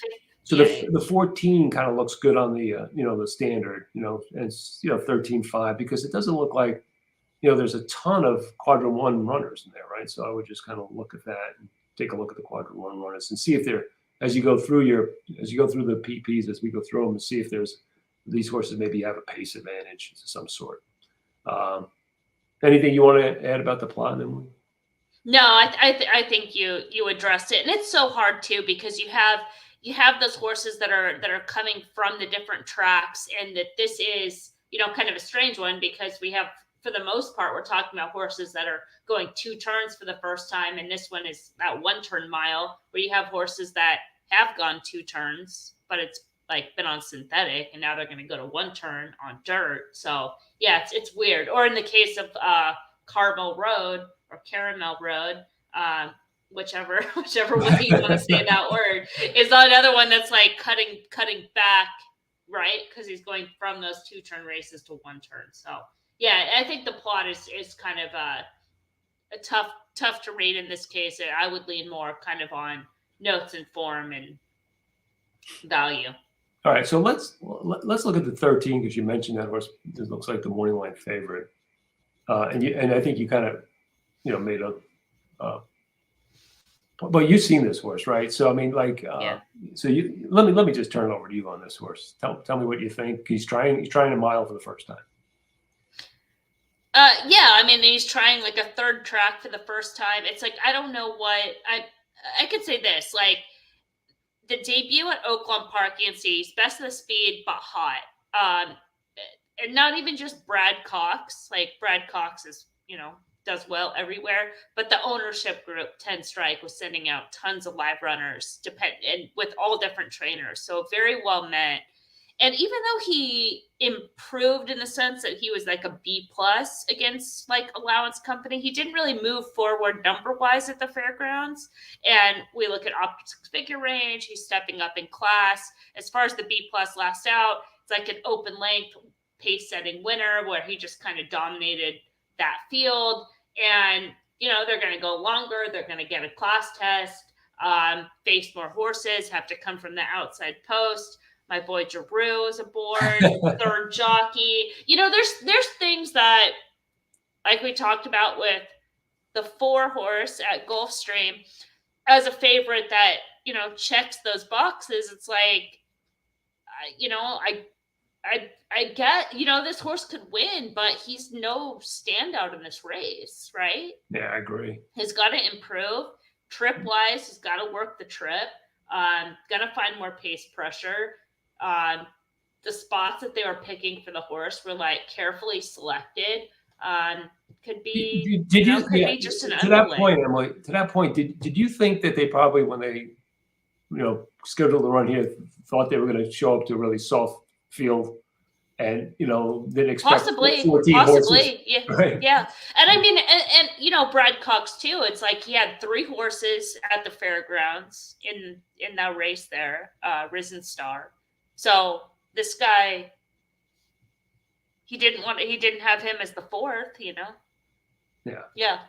So the 14 kind of looks good on the the standard, and 13.5, because it doesn't look like there's a ton of quadrant 1 runners in there, right? So I would just kind of look at that and take a look at the quadrant 1 runners and see if they're, as you go through the PPs, as we go through them, and see if these horses maybe have a pace advantage of some sort. Anything you want to add about the plot? No, I think you addressed it, and it's so hard too because you have those horses that are coming from the different tracks, and that this is kind of a strange one because we have, for the most part, we're talking about horses that are going 2 turns for the first time, and this one is that 1-turn mile where you have horses that have gone 2 turns, but it's like been on synthetic, and now they're going to go to 1 turn on dirt. So yeah, it's weird. Or in the case of Caramel Road or Caramel Road, whichever way you want to say that word, is another one that's like cutting back, right? Because he's going from those 2-turn races to 1 turn. So yeah, I think the plot is kind of a tough to read in this case. I would lean more kind of on notes and form and value. All right, so let's look at the 13 because you mentioned that horse. This looks like the morning line favorite, and I think you kind of made a. But you've seen this horse, right? So I mean, like, so let me just turn it over to you on this horse. Tell me what you think. He's trying a mile for the first time. Yeah, I mean, he's trying like a 3rd track for the first time. It's like, I don't know what I could say this, like the debut at Oaklawn Park, he's best of the speed, but hot. And not even just Brad Cox, like Brad Cox is, does well everywhere, but the ownership group 10 Strike was sending out tons of live runners and with all different trainers. So very well met. And even though he improved in the sense that he was like a B+ against like Allowance Company, he didn't really move forward number wise at the fairgrounds. And we look at Optix figure range, he's stepping up in class. As far as the B+ last out, it's like an open length pace setting winner where he just kind of dominated that field. And, they're going to go longer. They're going to get a class test, face more horses, have to come from the outside post. My boy Giroux is aboard, 3rd jockey. There's things that, like we talked about with the 4 horse at Gulfstream, as a favorite that, checks those boxes. It's like, I get, this horse could win, but he's no standout in this race, right? Yeah, I agree. He's got to improve. Trip-wise, he's got to work the trip. Gonna find more pace pressure. The spots that they were picking for the horse were like carefully selected. Could be be just an to that point, Emily. To that point, did you think that they probably, when they scheduled the run here, thought they were going to show up to a really soft field and didn't expect possibly 14 horses? Yeah, right. Yeah. And I mean, and Brad Cox too, it's like he had 3 horses at the fairgrounds in that race there, Risen Star. So this guy, he didn't have him as the 4th, Yeah.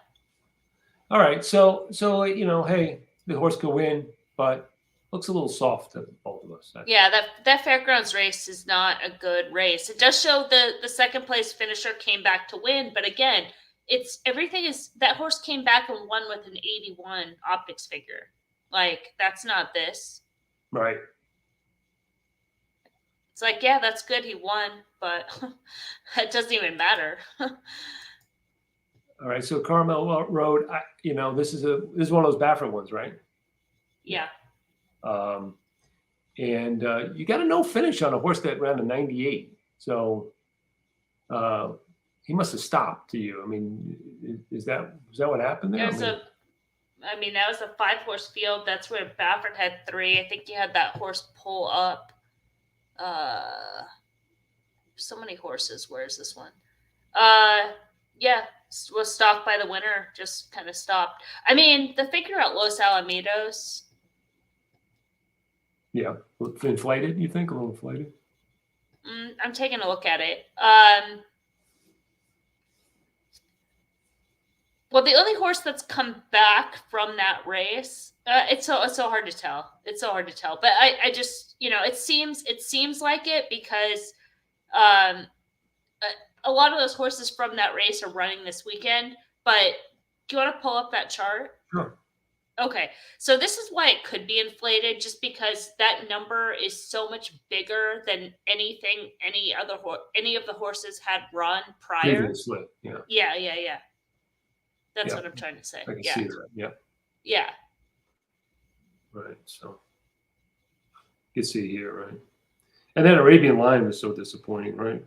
All right, so hey, the horse could win, but looks a little soft to both of us. Yeah, that fairgrounds race is not a good race. It does show the 2nd place finisher came back to win, but again, that horse came back and won with an 81 Optix figure. Like, that's not this. Right. It's like, yeah, that's good. He won, but it doesn't even matter. All right. So Carmel Road, this is one of those Baffert ones, right? Yeah. And you got a no finish on a horse that ran a 98. So he must have stopped to you. I mean, is that what happened there? That was a 5-horse field. That's where Baffert had 3. I think he had that horse pull up. So many horses. Where's this one? Yeah, was stalked by the winner. Just kind of stopped. I mean, the figure at Los Alamitos. Yeah, inflated. You think a little inflated? I'm taking a look at it. Well, the only horse that's come back from that race, it's so hard to tell. It's so hard to tell. But I just, it seems like it because a lot of those horses from that race are running this weekend. But do you want to pull up that chart? Sure. Okay, so this is why it could be inflated, just because that number is so much bigger than anything any of the horses had run prior. Previously, yeah. Yeah. That's Yeah. what I'm trying to say. I can Yeah. see that. Yeah. Yeah. Right. So you can see here, right? And then Arabian Lion was so disappointing, right?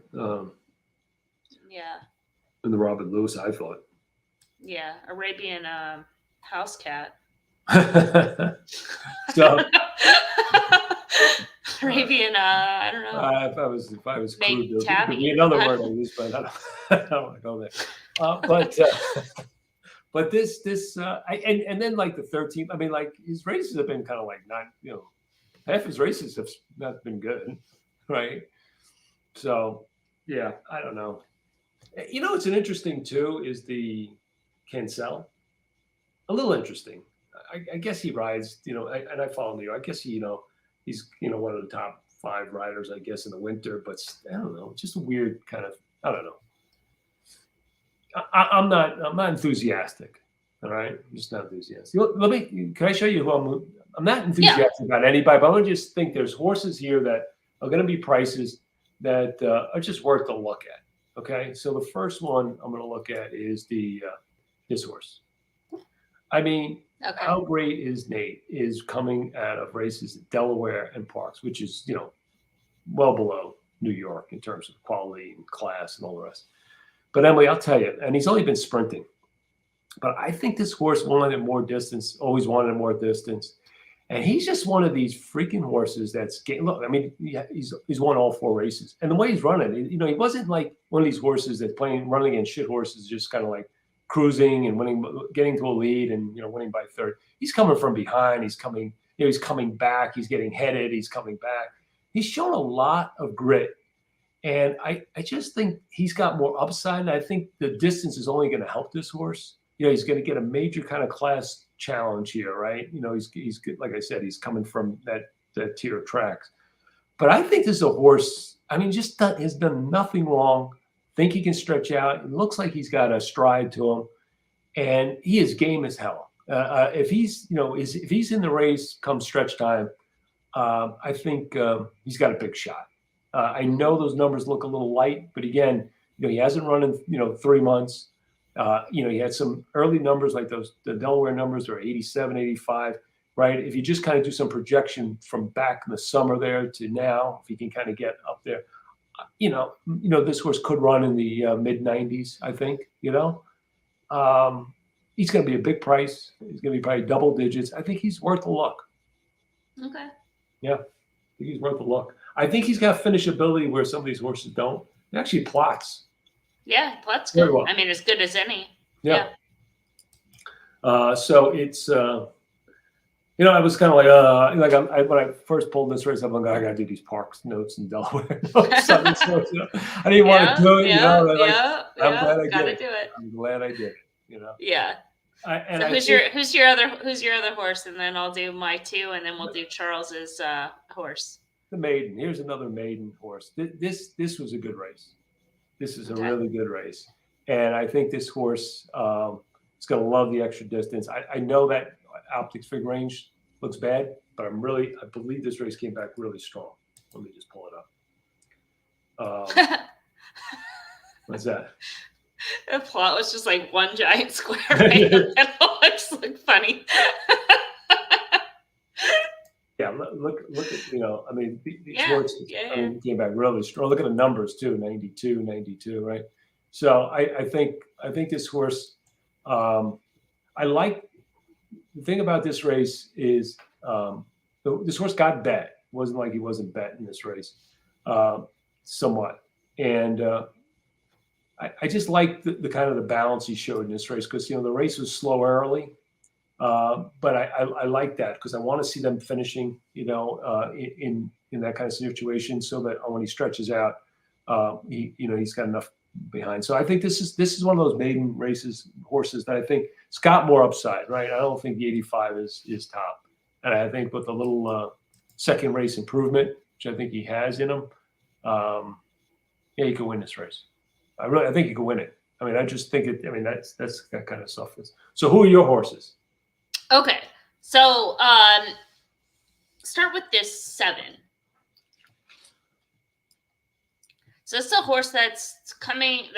Yeah. And the Robin Lewis, I thought. Yeah. Arabian house cat. So Arabian, I don't know. if I was Maybe crude, tabby. there'd be another word I use, but I don't want to go there. But this and then like the 13th, I mean, like his races have been kind of like not, half his races have not been good, right? So yeah, I don't know. What's an interesting too is the Cancel. A little interesting. I guess he rides, and I follow Leo. I guess he's one of the top 5 riders, I guess, in the winter. But I don't know, just a weird kind of, I don't know. I'm not enthusiastic. All right, I'm just not enthusiastic. Can I show you who I'm not enthusiastic about anybody, but I just think there's horses here that are going to be prices that are just worth a look at. Okay, so the first one I'm going to look at is this horse. I mean, how great is Nate? Is coming out of races at Delaware and Parks, which is well below New York in terms of quality and class and all the rest. But Emily, I'll tell you, and he's only been sprinting, but I think this horse wanted more distance, always wanted more distance. And he's just one of these freaking horses that's getting, look, I mean, he's won all 4 races. And the way he's running, he wasn't like one of these horses that's running against shit horses, just kind of like cruising and winning, getting to a lead and, winning by 3rd. He's coming from behind. He's coming, he's coming back. He's getting headed. He's coming back. He's shown a lot of grit. And I just think he's got more upside. And I think the distance is only going to help this horse. He's going to get a major kind of class challenge here, right? He's good. Like I said, he's coming from that tier of tracks. But I think this is a horse, I mean, has done nothing wrong. Think he can stretch out. It looks like he's got a stride to him. And he is game as hell. If he's in the race come stretch time, I think he's got a big shot. I know those numbers look a little light, but again, he hasn't run in 3 months. He had some early numbers like the Delaware numbers are 87, 85, right? If you just kind of do some projection from back in the summer there to now, if he can kind of get up there, this horse could run in the mid 90s, I think. He's going to be a big price. He's going to be probably double digits. I think he's worth a look. Okay. Yeah, I think he's worth a look. I think he's got finishability where some of these horses don't. He actually plots. Yeah, plots good. Well. I mean, as good as any. Yeah. So it's, I was kind of like when I first pulled this race, I'm like, I got to do these Parks notes in Delaware. I didn't want to do it. I'm glad I did it. I'm glad I did it. Yeah. So who's your other horse, and then I'll do my 2, and then we'll do Charles's horse. The maiden. Here's another maiden horse. This was a good race. This is a really good race, and I think this horse is going to love the extra distance. I know that Optix fig range looks bad, but I believe this race came back really strong. Let me just pull it up. What's that? The plot was just like one giant square right in the middle. It just looked funny. Yeah, look at, I mean, these horses came back really strong. Look at the numbers too, 92, right? So I think this horse, I like, the thing about this race is this horse got bet. It wasn't like he wasn't bet in this race, somewhat. And I just like the kind of the balance he showed in this race, because, the race was slow early. But I like that, because I want to see them finishing, in that kind of situation, so that when he stretches out, he's got enough behind. So I think this is one of those maiden horses that I think it's got more upside, right? I don't think the 85 is top, and I think with a little second race improvement, which I think he has in him, he could win this race. I think you can win it. I mean, I just think it. I mean, that's that kind of stuff. So who are your horses? Okay, so start with this 7. So it's a horse that's coming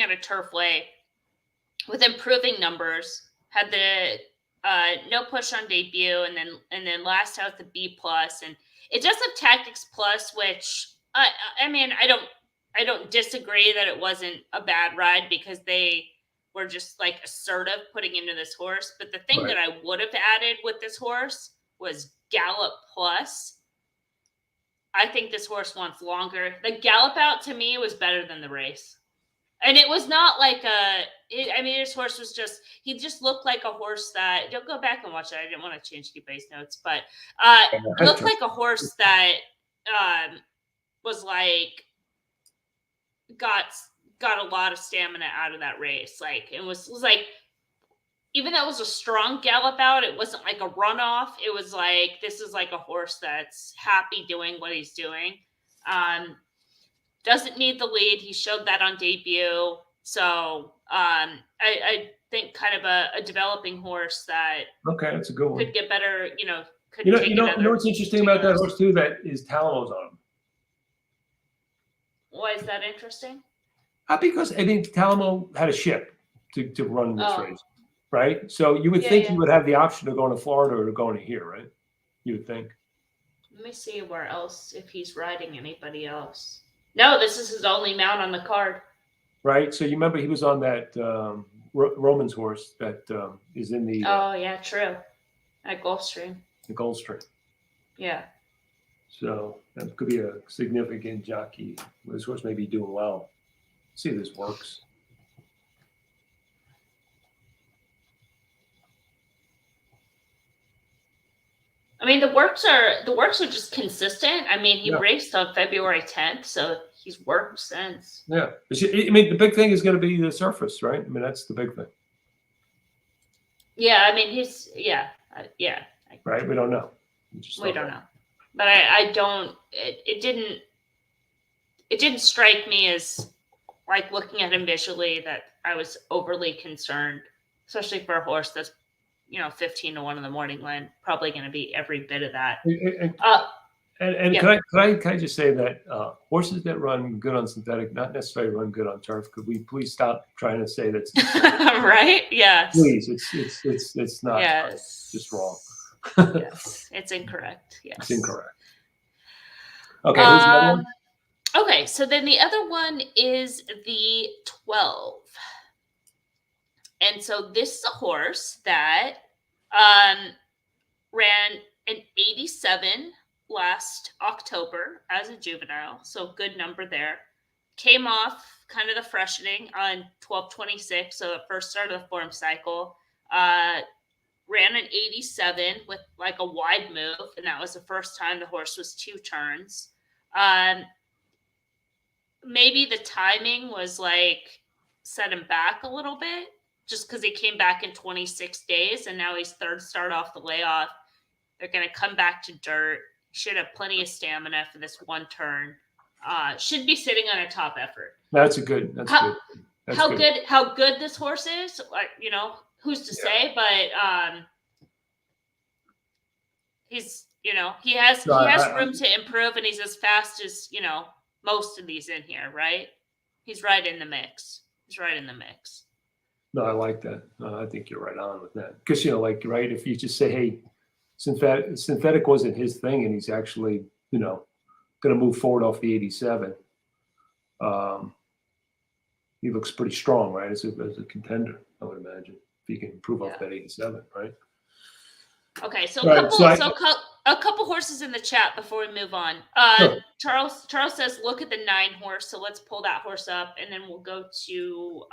out of Turfway with improving numbers. Had the no push on debut, and then last out the B plus, and it does have Tactics Plus, which I mean I don't disagree that it wasn't a bad ride because they were just like assertive putting into this horse. But the thing Right. that I would have added with this horse was Gallop Plus. I think this horse wants longer. The gallop out to me was better than the race. And it was not like this horse was he just looked like a horse that, don't go back and watch it. I didn't want to change base notes, but looked like a horse that was like, got a lot of stamina out of that race. Like, it was like, even though it was a strong gallop out, it wasn't like a runoff. It was like, this is like a horse that's happy doing what he's doing. Doesn't need the lead. He showed that on debut. So I think kind of a developing horse that that's a good one. Could get better, You know what's interesting about that horse too? That is Talamo's on him. Why is that interesting? Because I think Talamo had a ship to run this race. Right? So you would think he would have the option of going to Florida or going to here, right? You would think. Let me see where else, if he's riding anybody else. No, this is his only mount on the card. Right? So you remember he was on that Roman's horse that is in the... oh, yeah, true. At Gulfstream. The Gulfstream. Yeah. So that could be a significant jockey. This horse may be doing well. Let's see if this works. I mean, the works are just consistent. I mean, he raced on February 10th, so he's worked since. Yeah. I mean, the big thing is going to be the surface, right? I mean, that's the big thing. Yeah, I mean, Right? We don't know. We don't know. But I don't, it didn't strike me as, like, looking at him visually, that I was overly concerned, especially for a horse that's 15 to 1 in the morning line, probably going to be every bit of that. And can I just say that horses that run good on synthetic, not necessarily run good on turf. Could we please stop trying to say that's right? Yes. Please, it's not. Yes. It's just wrong. Yes, it's incorrect. Yes, it's incorrect. Okay, who's the other one? Okay, so then the other one is the 12. And so this is a horse that ran an 87 last October as a juvenile, so good number there. Came off kind of the freshening on 12:26, so the first start of the form cycle. Ran an 87 with like a wide move, and that was the first time the horse was 2 turns. Maybe the timing was like set him back a little bit, just because he came back in 26 days, and now he's third start off the layoff. They're going to come back to dirt. Should have plenty of stamina for this one turn. Should be sitting on a top effort. That's good. That's good. How good this horse is, like, who's to say? But he's, he has room to improve, and he's as fast as most of these in here, right? He's right in the mix. No, I like that. I think you're right on with that. Because, right, if you just say, hey, synthetic wasn't his thing, and he's actually, going to move forward off the 87, he looks pretty strong, right, as a contender, I would imagine, if he can improve off that 87, right? Okay, so right, a couple horses in the chat before we move on. Sure. Charles says, look at the 9 horse, so let's pull that horse up, and then we'll go to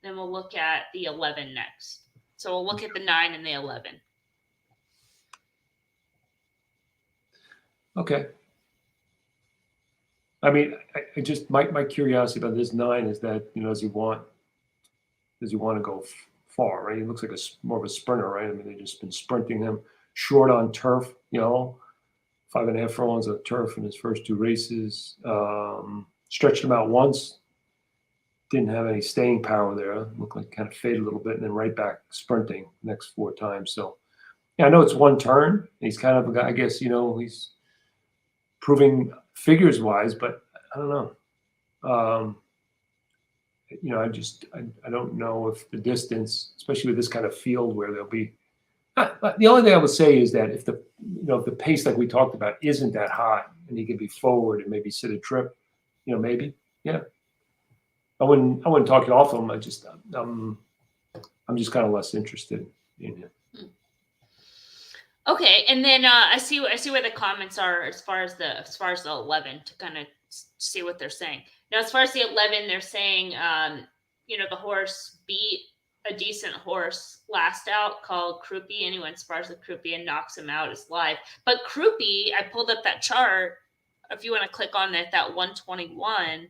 then we'll look at the 11 next. So we'll look at the 9 and the 11. Okay. I mean, I just my curiosity about this 9 is that does he want to go far, right? He looks like more of a sprinter, right? I mean, they've just been sprinting him short on turf, 5.5 furlongs of turf in his first 2 races. Stretched him out once, didn't have any staying power there. Looked like kind of faded a little bit and then right back sprinting next 4 times. So yeah, I know it's one turn. He's kind of a guy, I guess, he's proving figures wise, but I don't know. I don't know if the distance, especially with this kind of field where there'll be. The only thing I would say is that if the pace like we talked about isn't that hot and he can be forward and maybe sit a trip, maybe, yeah. I wouldn't talk it off him. I'm just kind of less interested in him. Okay, and then I see where the comments are as far as the 11 to kind of see what they're saying. Now, as far as the 11, they're saying the horse beat a decent horse last out called Crouppy, and he went as far as the Crouppy and knocks him out is live. But Crouppy, I pulled up that chart. If you want to click on that 121.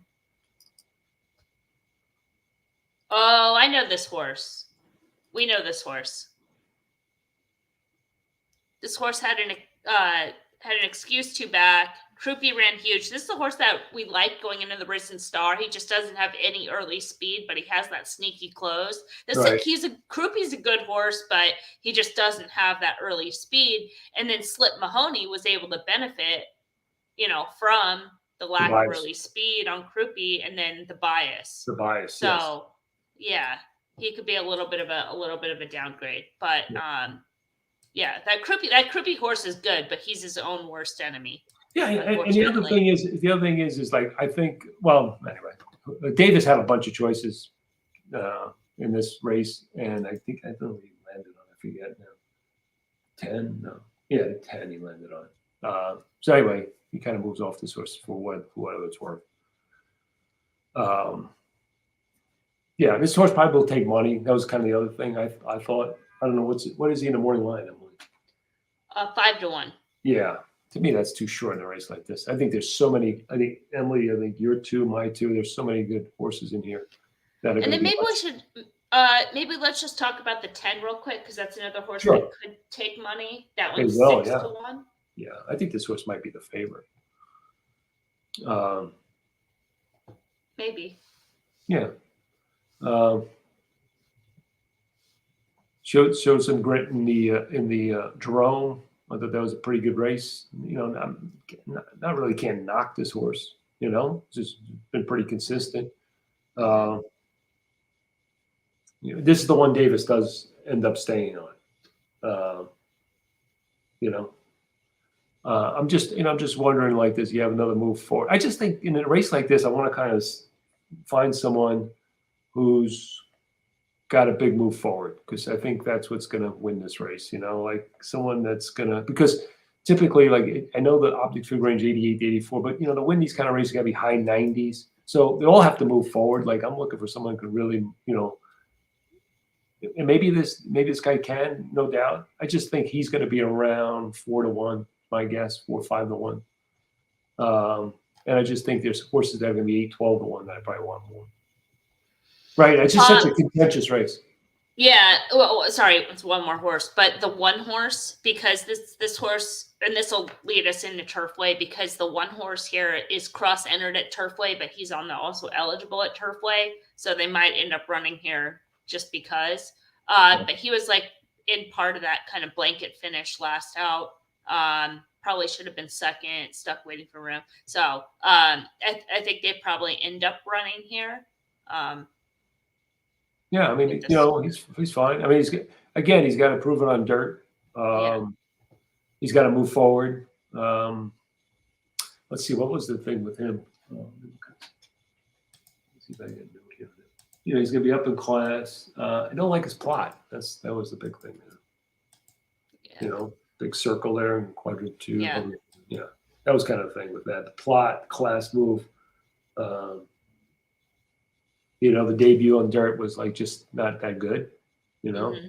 Oh, I know this horse. We know this horse. This horse had an excuse to back. Crouppy ran huge. This is the horse that we like going into the Racing Star. He just doesn't have any early speed, but he has that sneaky close. Crouppy's a good horse, but he just doesn't have that early speed. And then Slip Mahoney was able to benefit, from the lack of early speed on Crouppy and then the bias. So, yeah, he could be a little bit of a downgrade, but yeah, that Crouppy horse is good, but he's his own worst enemy. Yeah, and the other thing is like I think. Well, anyway, Davis had a bunch of choices in this race, and I don't know he landed on. I forget now. 10, no, yeah, 10 he landed on. So anyway, he kind of moves off this horse for what it's worth. Yeah, this horse probably will take money. That was kind of the other thing I thought. I don't know what is he in the morning line, Emily? 5-1. Yeah, to me that's too short in a race like this. I think there's so many. I think Emily, you're 2, my 2. There's so many good horses in here. And then maybe we should let's just talk about the 10 real quick because that's another horse that could take money. That one's 6-1. Yeah, I think this horse might be the favorite. Maybe. Yeah. Showed some grit in the Jerome. I thought that was a pretty good race. Not really can't knock this horse. Just been pretty consistent. This is the one Davis does end up staying on. I'm just wondering, like, does he have another move forward? I just think in a race like this, I want to kind of find someone who's got a big move forward because I think that's what's going to win this race. Like someone that's because typically, like I know the Optix figure range 88 to 84, but to win these kind of races, got to be high 90s. So they all have to move forward. Like I'm looking for someone who can really, and maybe this guy can, no doubt. I just think he's going to be around 4-1. My guess 4 or 5-1. And I just think there's horses that are going to be 8-12-1 that I probably want more. Right, it's just such a contentious race. Yeah. Well, sorry, it's one more horse, but the one horse because this horse, and this will lead us into Turfway because the one horse here is cross entered at Turfway, but he's also eligible at Turfway, so they might end up running here just because. But he was like in part of that kind of blanket finish last out. Probably should have been second, stuck waiting for room. So I think they probably end up running here. Yeah, I mean, he's fine. I mean, he's got to prove it on dirt. He's got to move forward. Let's see, what was the thing with him? Let's see if I can do it here. He's going to be up in class. I don't like his plot. That was the big thing there. Yeah. Big circle there in quadrant 2. Yeah. That was kind of the thing with that. The plot, class move. The debut on dirt was like just not that good. Mm-hmm.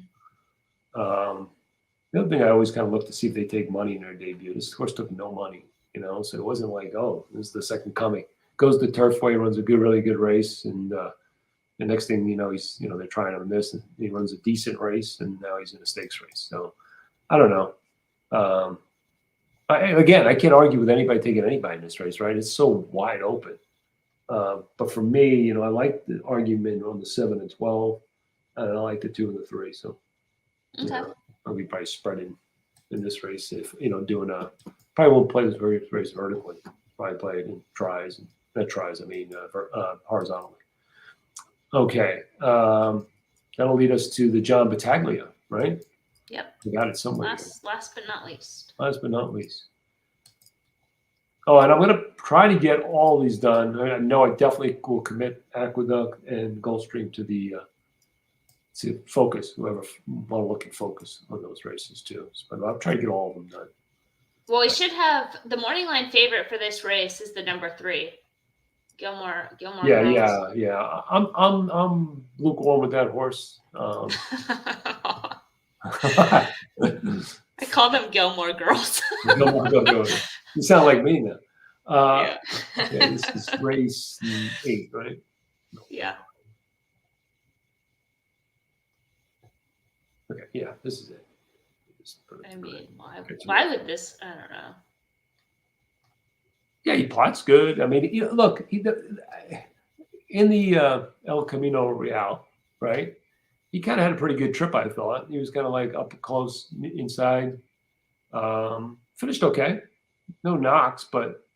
The other thing I always kind of look to see if they take money in their debut. This horse took no money, so it wasn't like, oh, this is the second coming. Goes to Turfway, runs a really good race, and the next thing he's they're trying on this, and he runs a decent race, and now he's in a stakes race. So I don't know. I can't argue with anybody taking anybody in this race, right? It's so wide open. But for me, I like the argument on the 7 and 12, and I like the 2 and the 3. So Okay. I'll be probably spreading in this race. If doing probably won't play this race vertically. Probably play it in tries and not tries. I mean horizontally. Okay, that'll lead us to the John Battaglia, right? Yep. We got it somewhere. Last but not least. Last but not least. Oh, and I'm going to try to get all these done. I know I definitely will commit Aqueduct and Gulfstream to the to focus. Whoever want to look at focus on those races too. But I'll try to get all of them done. Well, we should have the morning line favorite for this race is the number 3, Gilmore. Yeah. I'm lukewarm with that horse. I call them Gilmore girls. You sound like me now. Yeah. Okay, this is race 8, right? Yeah. Okay, yeah, this is it. I mean, why would this? I don't know. Yeah, he plots good. I mean, look, in the El Camino Real, right? He kind of had a pretty good trip, I thought. He was kind of like up close inside. Finished okay. No knocks, but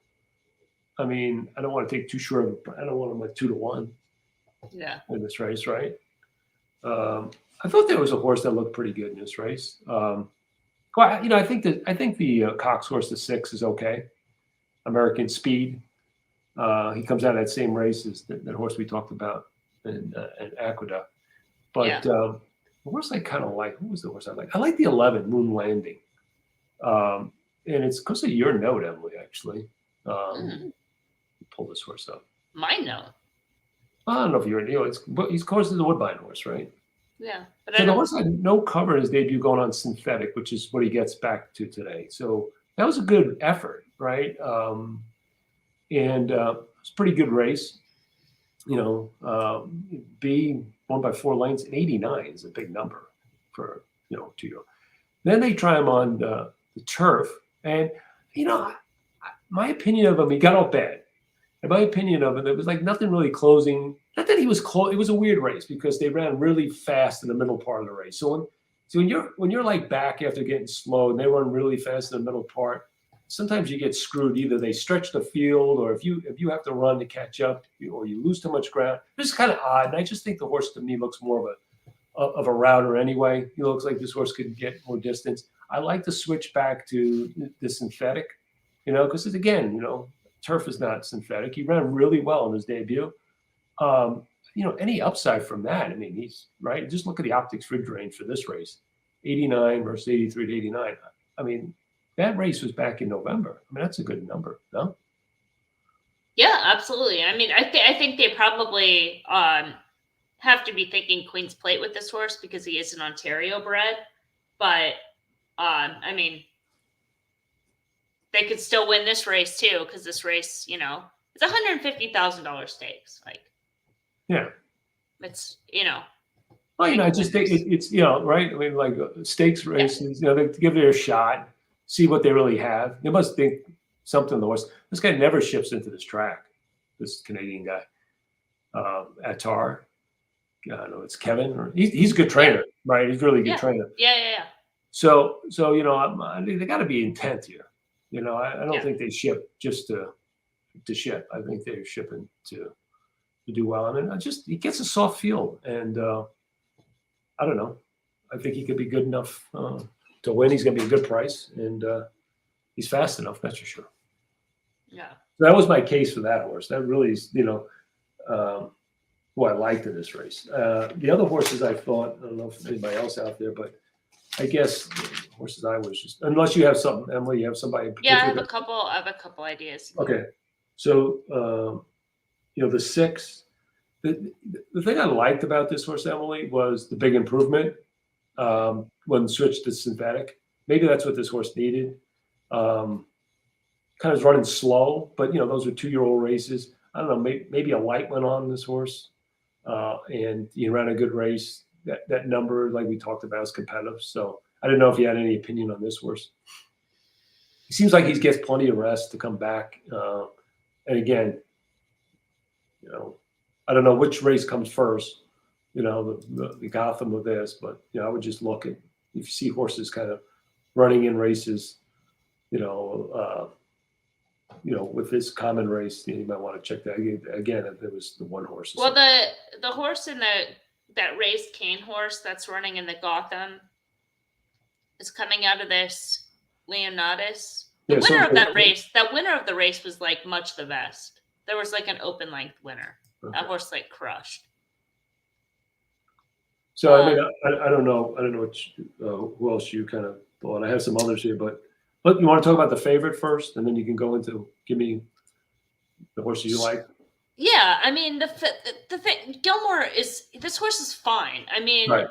I mean, I don't want to take too short of I don't want him like 2-1. Yeah. In this race, right? I thought there was a horse that looked pretty good in this race. I think the Cox horse, the 6, is okay. American Speed. He comes out of that same race as that horse we talked about in Aqueduct. But the horse I kind of like, who was the horse I like? I like the 11, Moon Landing. And it's because of your note, Emily, actually. Pull this horse up. My note? I don't know if you're he's close to the Woodbine horse, right? Yeah. But so the horse had no cover in his debut going on synthetic, which is what he gets back to today. So that was a good effort, right? And it was a pretty good race. B won by 4 lengths. 89 is a big number for 2-year-old. Then they try him on the turf, and my opinion of him, he got off bad. In my opinion of it, there was like nothing really closing. Not that he was close. It was a weird race because they ran really fast in the middle part of the race. So when you're like back after getting slow and they run really fast in the middle part, sometimes you get screwed. Either they stretch the field, or if you have to run to catch up, or you lose too much ground. It's kind of odd. And I just think the horse to me looks more of a router anyway. He looks like this horse could get more distance. I like to switch back to the synthetic, because again, turf is not synthetic. He ran really well in his debut. Any upside from that, I mean, he's right. Just look at the Optix fridge range for this race, 89 versus 83 to 89. I mean, that race was back in November. I mean, that's a good number, no? Yeah, absolutely. I mean, I think they probably have to be thinking Queen's Plate with this horse because he is an Ontario bred. But I mean, they could still win this race too, because this race, it's $150,000 stakes. Like, yeah, it's Well, I just think it's right. I mean, like stakes races, they give it a shot, see what they really have. They must think something of the horse. This guy never ships into this track. This Canadian guy, Attar. I don't know, it's Kevin. Or he's a good trainer, right? He's a really good trainer. Yeah. So they got to be intent here. I don't think they ship just to ship. I think they're shipping to do well. I mean, he gets a soft field, and I don't know. I think he could be good enough to win. He's going to be a good price, and he's fast enough. That's for sure. Yeah. So that was my case for that horse. That really is, who I liked in this race. The other horses I thought, I don't know if anybody else out there, but I guess the horses I was just, unless you have something, Emily, you have somebody in particular. Yeah, I have a couple ideas. Okay. So, the 6, the thing I liked about this horse, Emily, was the big improvement when switched to synthetic. Maybe that's what this horse needed. Kind of running slow, but those are 2-year-old races. I don't know, maybe a light went on this horse, and he ran a good race. That number, like we talked about, is competitive. So I didn't know if you had any opinion on this horse. He seems like he gets plenty of rest to come back. And again, you know, I don't know which race comes first, you know, the Gotham with this, but you know, I would just look at if you see horses kind of running in races, you know, with this common race, you might want to check that again. If there was the one horse. Well, the horse in that race, Cane Horse, that's running in the Gotham, is coming out of this Leonidas. The winner of that race, the race was like much the best. There was like an open length winner. Okay. That horse like crushed. So I mean, I don't know what who else you kind of thought. I have some others here, but you want to talk about the favorite first, and then you can go into give me the horses you like. Yeah, I mean the thing, Gilmore this horse is fine. I mean, right.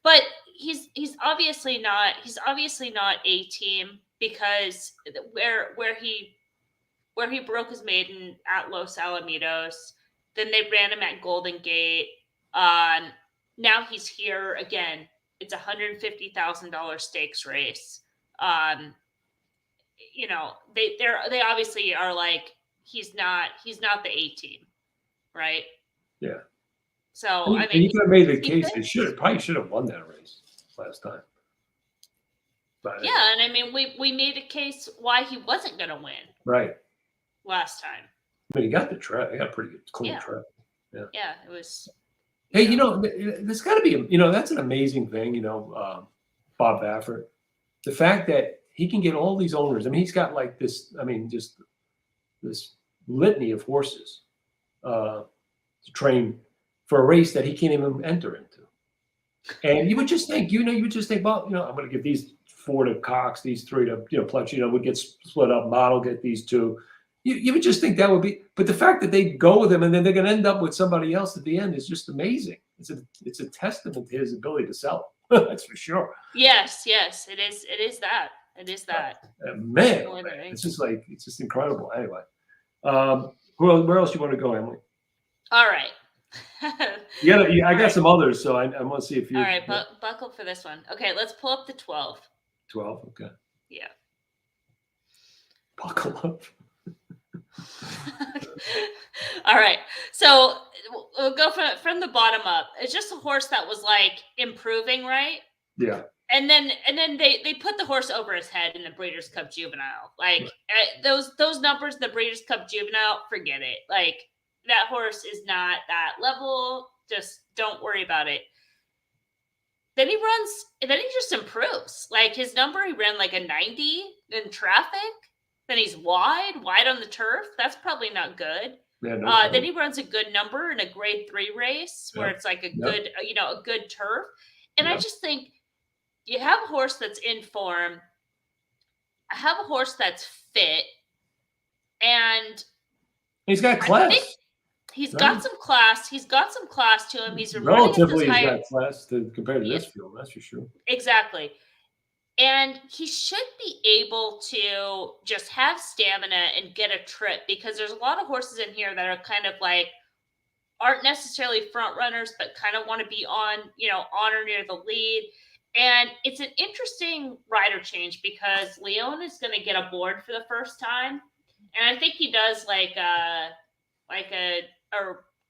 But he's obviously not a team because where he broke his maiden at Los Alamitos, then they ran him at Golden Gate. Now he's here again. It's $150,000 stakes race. You know, they obviously are like he's not the A team, right? Yeah. So I mean, you could have made the case they probably should have won that race last time. But yeah, and I mean we made a case why he wasn't going to win. Right. Last time. I mean, he got the track. He got a pretty good, clean track. Yeah. Yeah, it was. Hey, you know, there's got to be, you know, that's an amazing thing, you know, Bob Baffert. The fact that he can get all these owners. I mean, he's got like this, I mean, just this litany of horses to train for a race that he can't even enter into. And you would just think, well, you know, I'm going to give these 4 to Cox, these 3 to, you know, Pletch, you know, would get split up, Model get these 2. You would just think that would be, but the fact that they go with him and then they're going to end up with somebody else at the end is just amazing. It's a testament to his ability to sell. That's for sure. Yes, it is. It is that. Man, it's just incredible. Anyway, where else you want to go, Emily? All right. I got some others, so I want to see if you. All right, buckle for this one. Okay, let's pull up the 12. 12, okay. Yeah. Buckle up. All right, so we'll go from the bottom up. It's just a horse that was like improving, right? Yeah. And then they put the horse over his head in the Breeders' Cup Juvenile. Like those numbers, the Breeders' Cup Juvenile, forget it. Like that horse is not that level. Just don't worry about it. Then he just improves. Like his number, he ran like a 90 in traffic. Then he's wide on the turf. That's probably not good. Yeah, then he runs a good number in a grade 3 race where it's like a good, you know, a good turf. And I just think you have a horse that's in form. I have a horse that's fit. And he's got class. He's got some class. He's got some class to him. He's relatively he's got class compared to this field. That's for sure. Exactly. And he should be able to just have stamina and get a trip because there's a lot of horses in here that are kind of like aren't necessarily front runners, but kind of want to be on or near the lead. And it's an interesting rider change because Leon is going to get aboard for the first time. And I think he does like a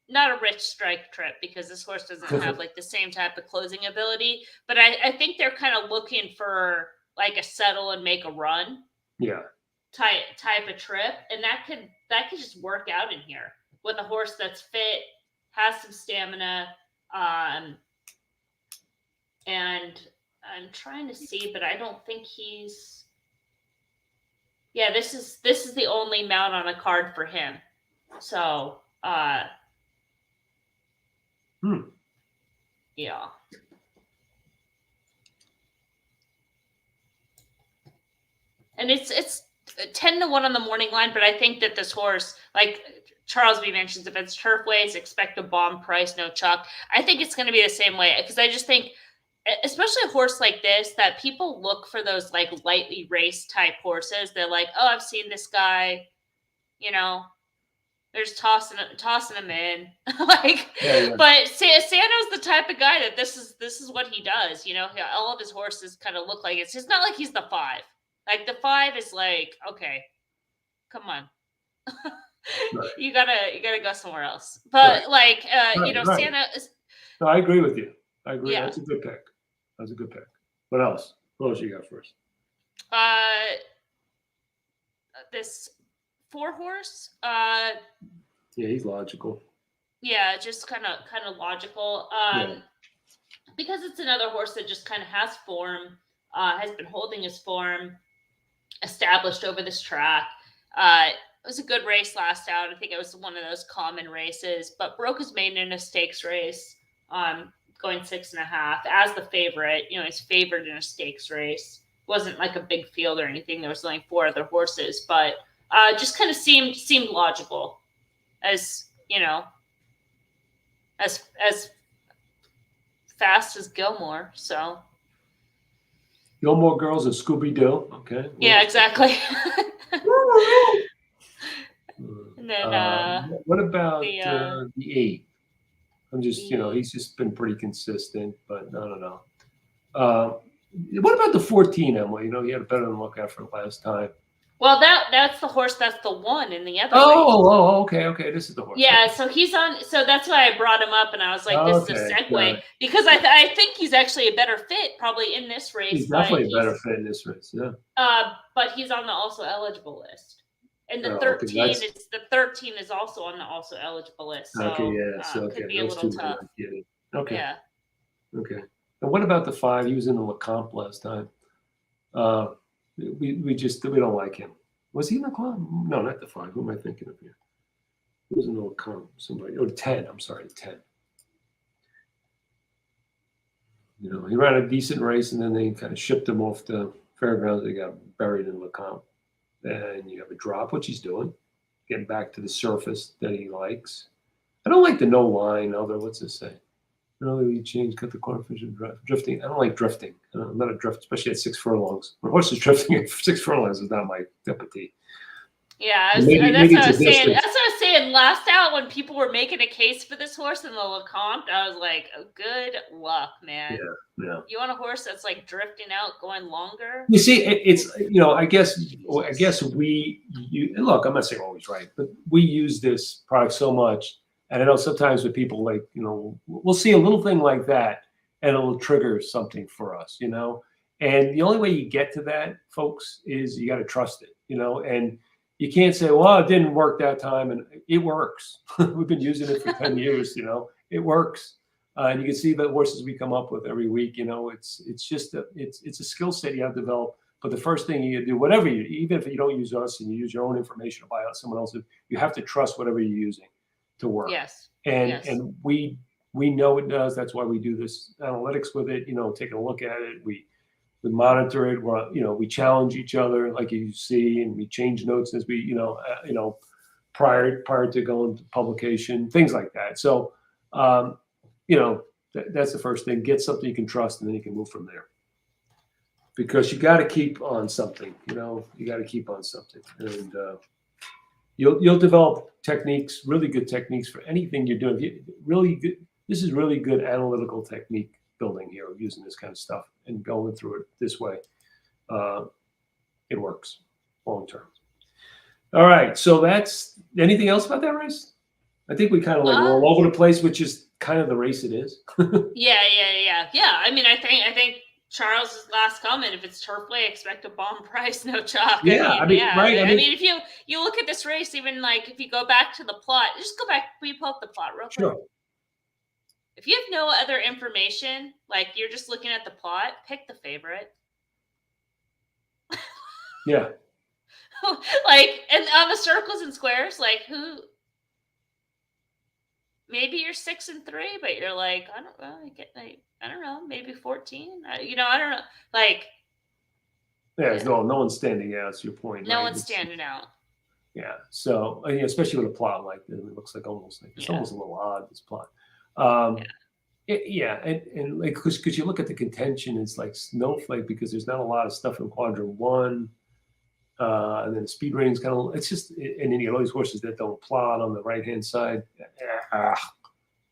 not a rich strike trip because this horse doesn't have like the same type of closing ability, but I think they're kind of looking for like a settle and make a run. Yeah. Type of trip. And that could just work out in here with a horse that's fit, has some stamina. And I'm trying to see, but I don't think he's, this is the only mount on a card for him. So, yeah. And it's 10-1 on the morning line, but I think that this horse, like Charles B mentions, if it's turf ways, expect a bomb price, no chalk. I think it's going to be the same way because I just think, especially a horse like this, that people look for those like lightly raced type horses. They're like, oh, I've seen this guy, you know. They're just tossing him in, But Sano's the type of guy that this is what he does. You know, all of his horses kind of look like it's not like he's the 5. Like the 5 is like, okay, come on. Right. you gotta go somewhere else. But Right. like Right. Santa is, No, I agree with you. I agree. yeah. That's a good pick. That's a good pick. What else? What else you got first? Uh this 4 horse. Yeah, he's logical. Yeah, just kind of logical. Yeah. Because it's another horse that just kind of has form, has been holding his form, established over this track. It was a good race last out. I think it was one of those common races, but broke his maiden in a stakes race, going 6.5 as the favorite. He's favored in a stakes race. Wasn't like a big field or anything. There was only 4 other horses, but just kind of seemed logical, as as fast as Gilmore. So Gilmore Girls and Scooby Doo. Okay. yeah, exactly. And then What about the the 8? I'm just, the he's just been pretty consistent, but I don't know. What about the 14, Emily? He had a better than look after last time. well, that's the horse that's the one in the other race. Okay. This is the horse. Yeah, so he's on. So that's why I brought him up, and I was like, "This is a segue," because I think he's actually a better fit, probably in this race. He's definitely a better fit in this race. Yeah. But he's on the also eligible list, and the 13 is also on the also eligible list. So okay, yeah, so could be a little tough. Okay. Yeah. Okay. And what about the 5? He was in the LeComp last time. We don't like him. Was he in the club? No, not the 5. Who am I thinking of here? Who was in the LeComp? Somebody. 10. I'm sorry, 10. He ran a decent race, and then they kind of shipped him off the fairgrounds. They got buried in LeComp. And you have a drop, which he's doing, getting back to the surface that he likes. I don't like the no line, although what's this say? You change, cut the corner, drifting. I don't like drifting. I'm not a drift, especially at 6 furlongs. When horses drifting at 6 furlongs is not my cup of tea. Yeah, that's what I was saying. That's what I was saying last out when people were making a case for this horse in the LeComte. I was like, oh, good luck, man. Yeah. You want a horse that's like drifting out, going longer? You see, it's I guess we look. I'm not saying always right, but we use this product so much, and I know sometimes with people like we'll see a little thing like that, and it'll trigger something for us, And the only way you get to that, folks, is you got to trust it, and you can't say, well, it didn't work that time, and it works. We've been using it for 10 years, it works. And you can see the horses we come up with every week, it's just it's a skill set you have to develop. But the first thing you do, whatever even if you don't use us and you use your own information to buy out someone else's, you have to trust whatever you're using to work. Yes. And we know it does. That's why we do this analytics with it, taking a look at it. We monitor it. We challenge each other, like you see, and we change notes as we, prior to going to publication, things like that. So, that's the first thing. Get something you can trust, and then you can move from there. Because you got to keep on something. You got to keep on something, and you'll develop techniques, really good techniques for anything you're doing. Really good. This is really good analytical technique building here, using this kind of stuff and going through it this way. It works long term. All right. So that's anything else about that race? I think we kind of roll over the place, which is kind of the race it is. Yeah. I mean, I think Charles's last comment: if it's turf play, expect a bomb price, no chalk. Yeah, right. I mean, if you look at this race, even like if you go back to the plot, just go back. Will you pull up the plot real quick? Sure. If you have no other information, like you're just looking at the plot, pick the favorite. Yeah. And on the circles and squares, who? Maybe you're 6 and 3, but you're like, I don't know, maybe 14. I don't know. Yeah, no one's standing out. That's your point. No one's standing out. Yeah. So especially with a plot like this, it looks like almost a little odd, this plot. And because you look at the contention, it's like snowflake because there's not a lot of stuff in quadrant 1, and then the speed rating's kind of. It's just, and then you get all these horses that don't plot on the right hand side.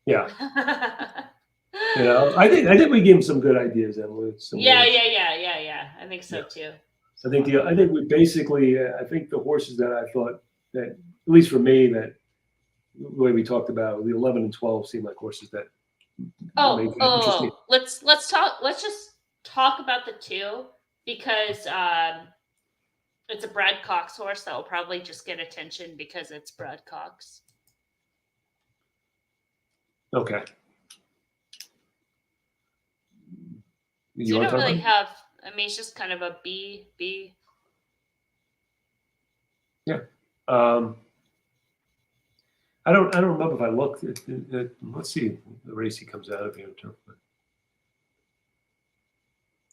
Yeah. I think we gave him some good ideas, Emily. Yeah. I think so too. I think we basically. I think the horses that I thought that least for me, that the way we talked about the 11 and 12 seem like horses that make it interesting. Let's just talk about the 2 because it's a Brad Cox horse that will probably just get attention because it's Brad Cox. Okay. You don't really have. I mean, it's just kind of a B. Yeah. I don't remember if I looked at let's see the race he comes out of here.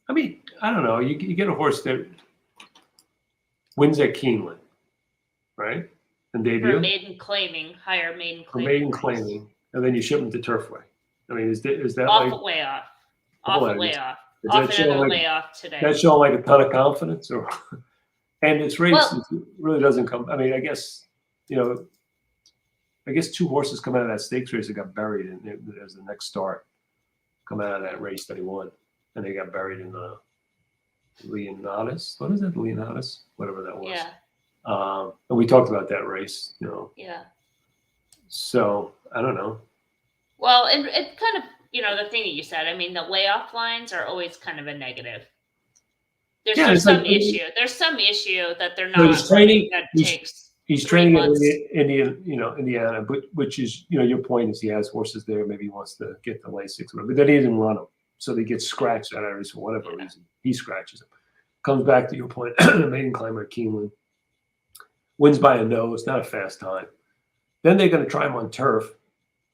I mean, I don't know. You get a horse that wins at Keeneland, right? And debut. For maiden claiming, higher maiden claiming. For maiden claiming, and then you ship him to Turfway. I mean, is that off like way off? Off way off. Does off that show another like, way off today. That showing like a ton of confidence, or and its race really doesn't come. I mean, I guess I guess 2 horses come out of that stakes race that got buried in as the next start. Come out of that race that he won, and they got buried in the Leonidas. What is it, Leonidas? Whatever that was. Yeah. And we talked about that race, Yeah. So I don't know. Well, and it kind of, the thing that you said. I mean, the layoff lines are always kind of a negative. There's some issue. There's some issue that they're not. He's training. He's training in Indiana, but which is your point is he has horses there. Maybe he wants to get the Lasix, but then he doesn't run them, so they get scratched out of race for whatever reason. He scratches them. Comes back to your point. Maiden climber at Keeneland wins by a nose, not a fast time. Then they're going to try him on turf.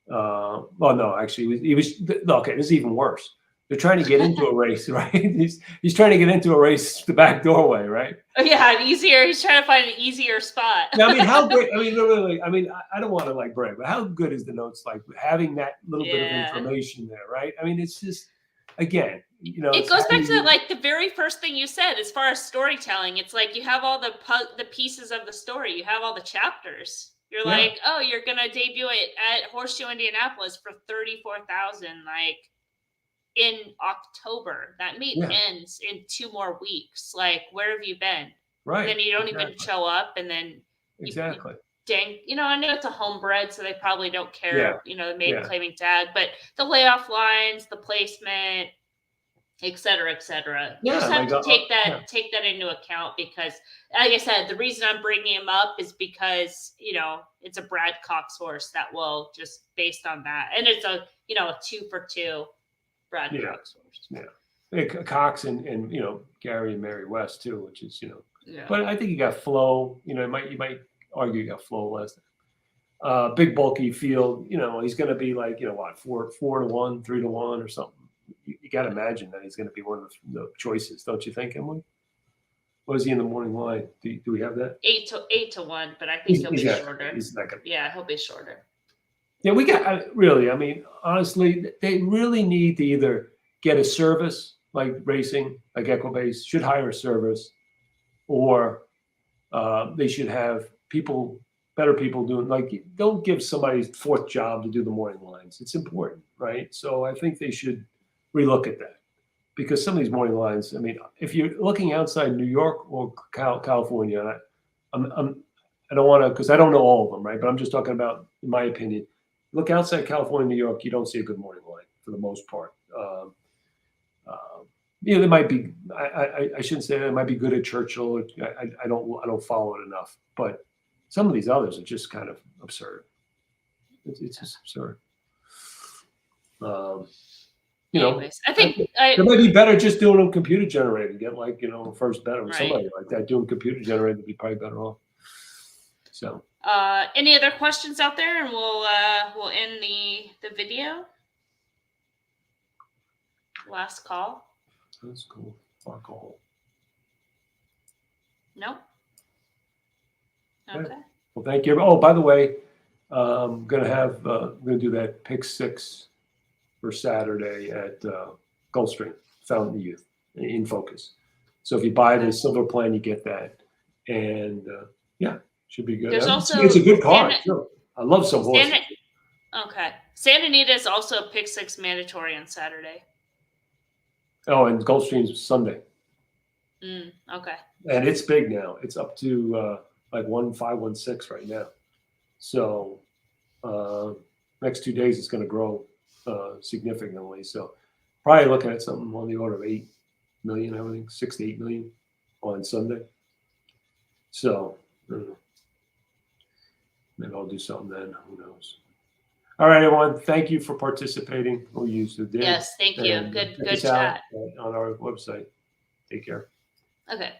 Well, no, actually, he was okay. This is even worse. They're trying to get into a race, right? He's trying to get into a race the back doorway, right? Oh, yeah, easier. He's trying to find an easier spot. Now, I mean, how great? I mean, literally. I mean, I don't want to like brag, but how good is the notes like having that little bit of information there, right? I mean, it's just again, it goes back to like the very first thing you said as far as storytelling. It's like you have all the pieces of the story. You have all the chapters. You're like, oh, you're gonna debut it at Horseshoe Indianapolis for $34,000, like in October. That meet ends in 2 more weeks. Like, where have you been? Right. And then you don't even show up, and then exactly. Dang, I know it's a homebred, so they probably don't care. The maiden claiming tag, but the layoff lines, the placement, et cetera, et cetera. You just have to take that into account because, like I said, the reason I'm bringing him up is because it's a Brad Cox horse that will just based on that, and it's a 2 for 2 Brad Cox horse. Yeah, Cox and Gary and Mary West too, which is But I think you got Flo. You might argue you got Flo less. Big bulky field. He's going to be like 4 to 1, 3 to 1 or something. You got to imagine that he's going to be one of the choices, don't you think, Emily? What is he in the morning line? Do we have that? 8 to 1, but I think he'll be shorter. He's not gonna. Yeah, he'll be shorter. Yeah, we got really. I mean, honestly, they really need to either get a service like racing, like Equibase should hire a service, or they should have better people doing. Like, don't give somebody 4th job to do the morning lines. It's important, right? So I think they should relook at that, because some of these morning lines, I mean, if you're looking outside New York or California, I don't want to, because I don't know all of them, right? But I'm just talking about, in my opinion, look outside California, New York, you don't see a good morning line for the most part. They might be. I shouldn't say that. It might be good at Churchill. I don't follow it enough, but some of these others are just kind of absurd. It's just absurd. Anyways, I think it might be better just doing them computer generated. Get like First Bet or Right. somebody like that doing computer generated would be probably better off. So, any other questions out there, and we'll end the video. Last call. That's cool. Alcohol. Nope. Okay. Okay. Well, thank you. Oh, by the way, I'm gonna do that pick 6 for Saturday at Gulfstream Fountain Youth in Focus. So if you buy the silver plan, you get that, and should be good. There's also it's a good card. Sure. I love some horses. Okay. Santa Anita is also pick 6 mandatory on Saturday. Oh, and Gulfstream's Sunday. Okay. And it's big now. It's up to like 1516 right now. So next 2 days it's going to grow significantly. So probably looking at something on the order of 8 million, I would think 6 to 8 million on Sunday. So maybe I'll do something then. Who knows? All right, everyone. Thank you for participating. Who used it did. Yes, thank you. And Good check us chat. out on our website. Take care. Okay.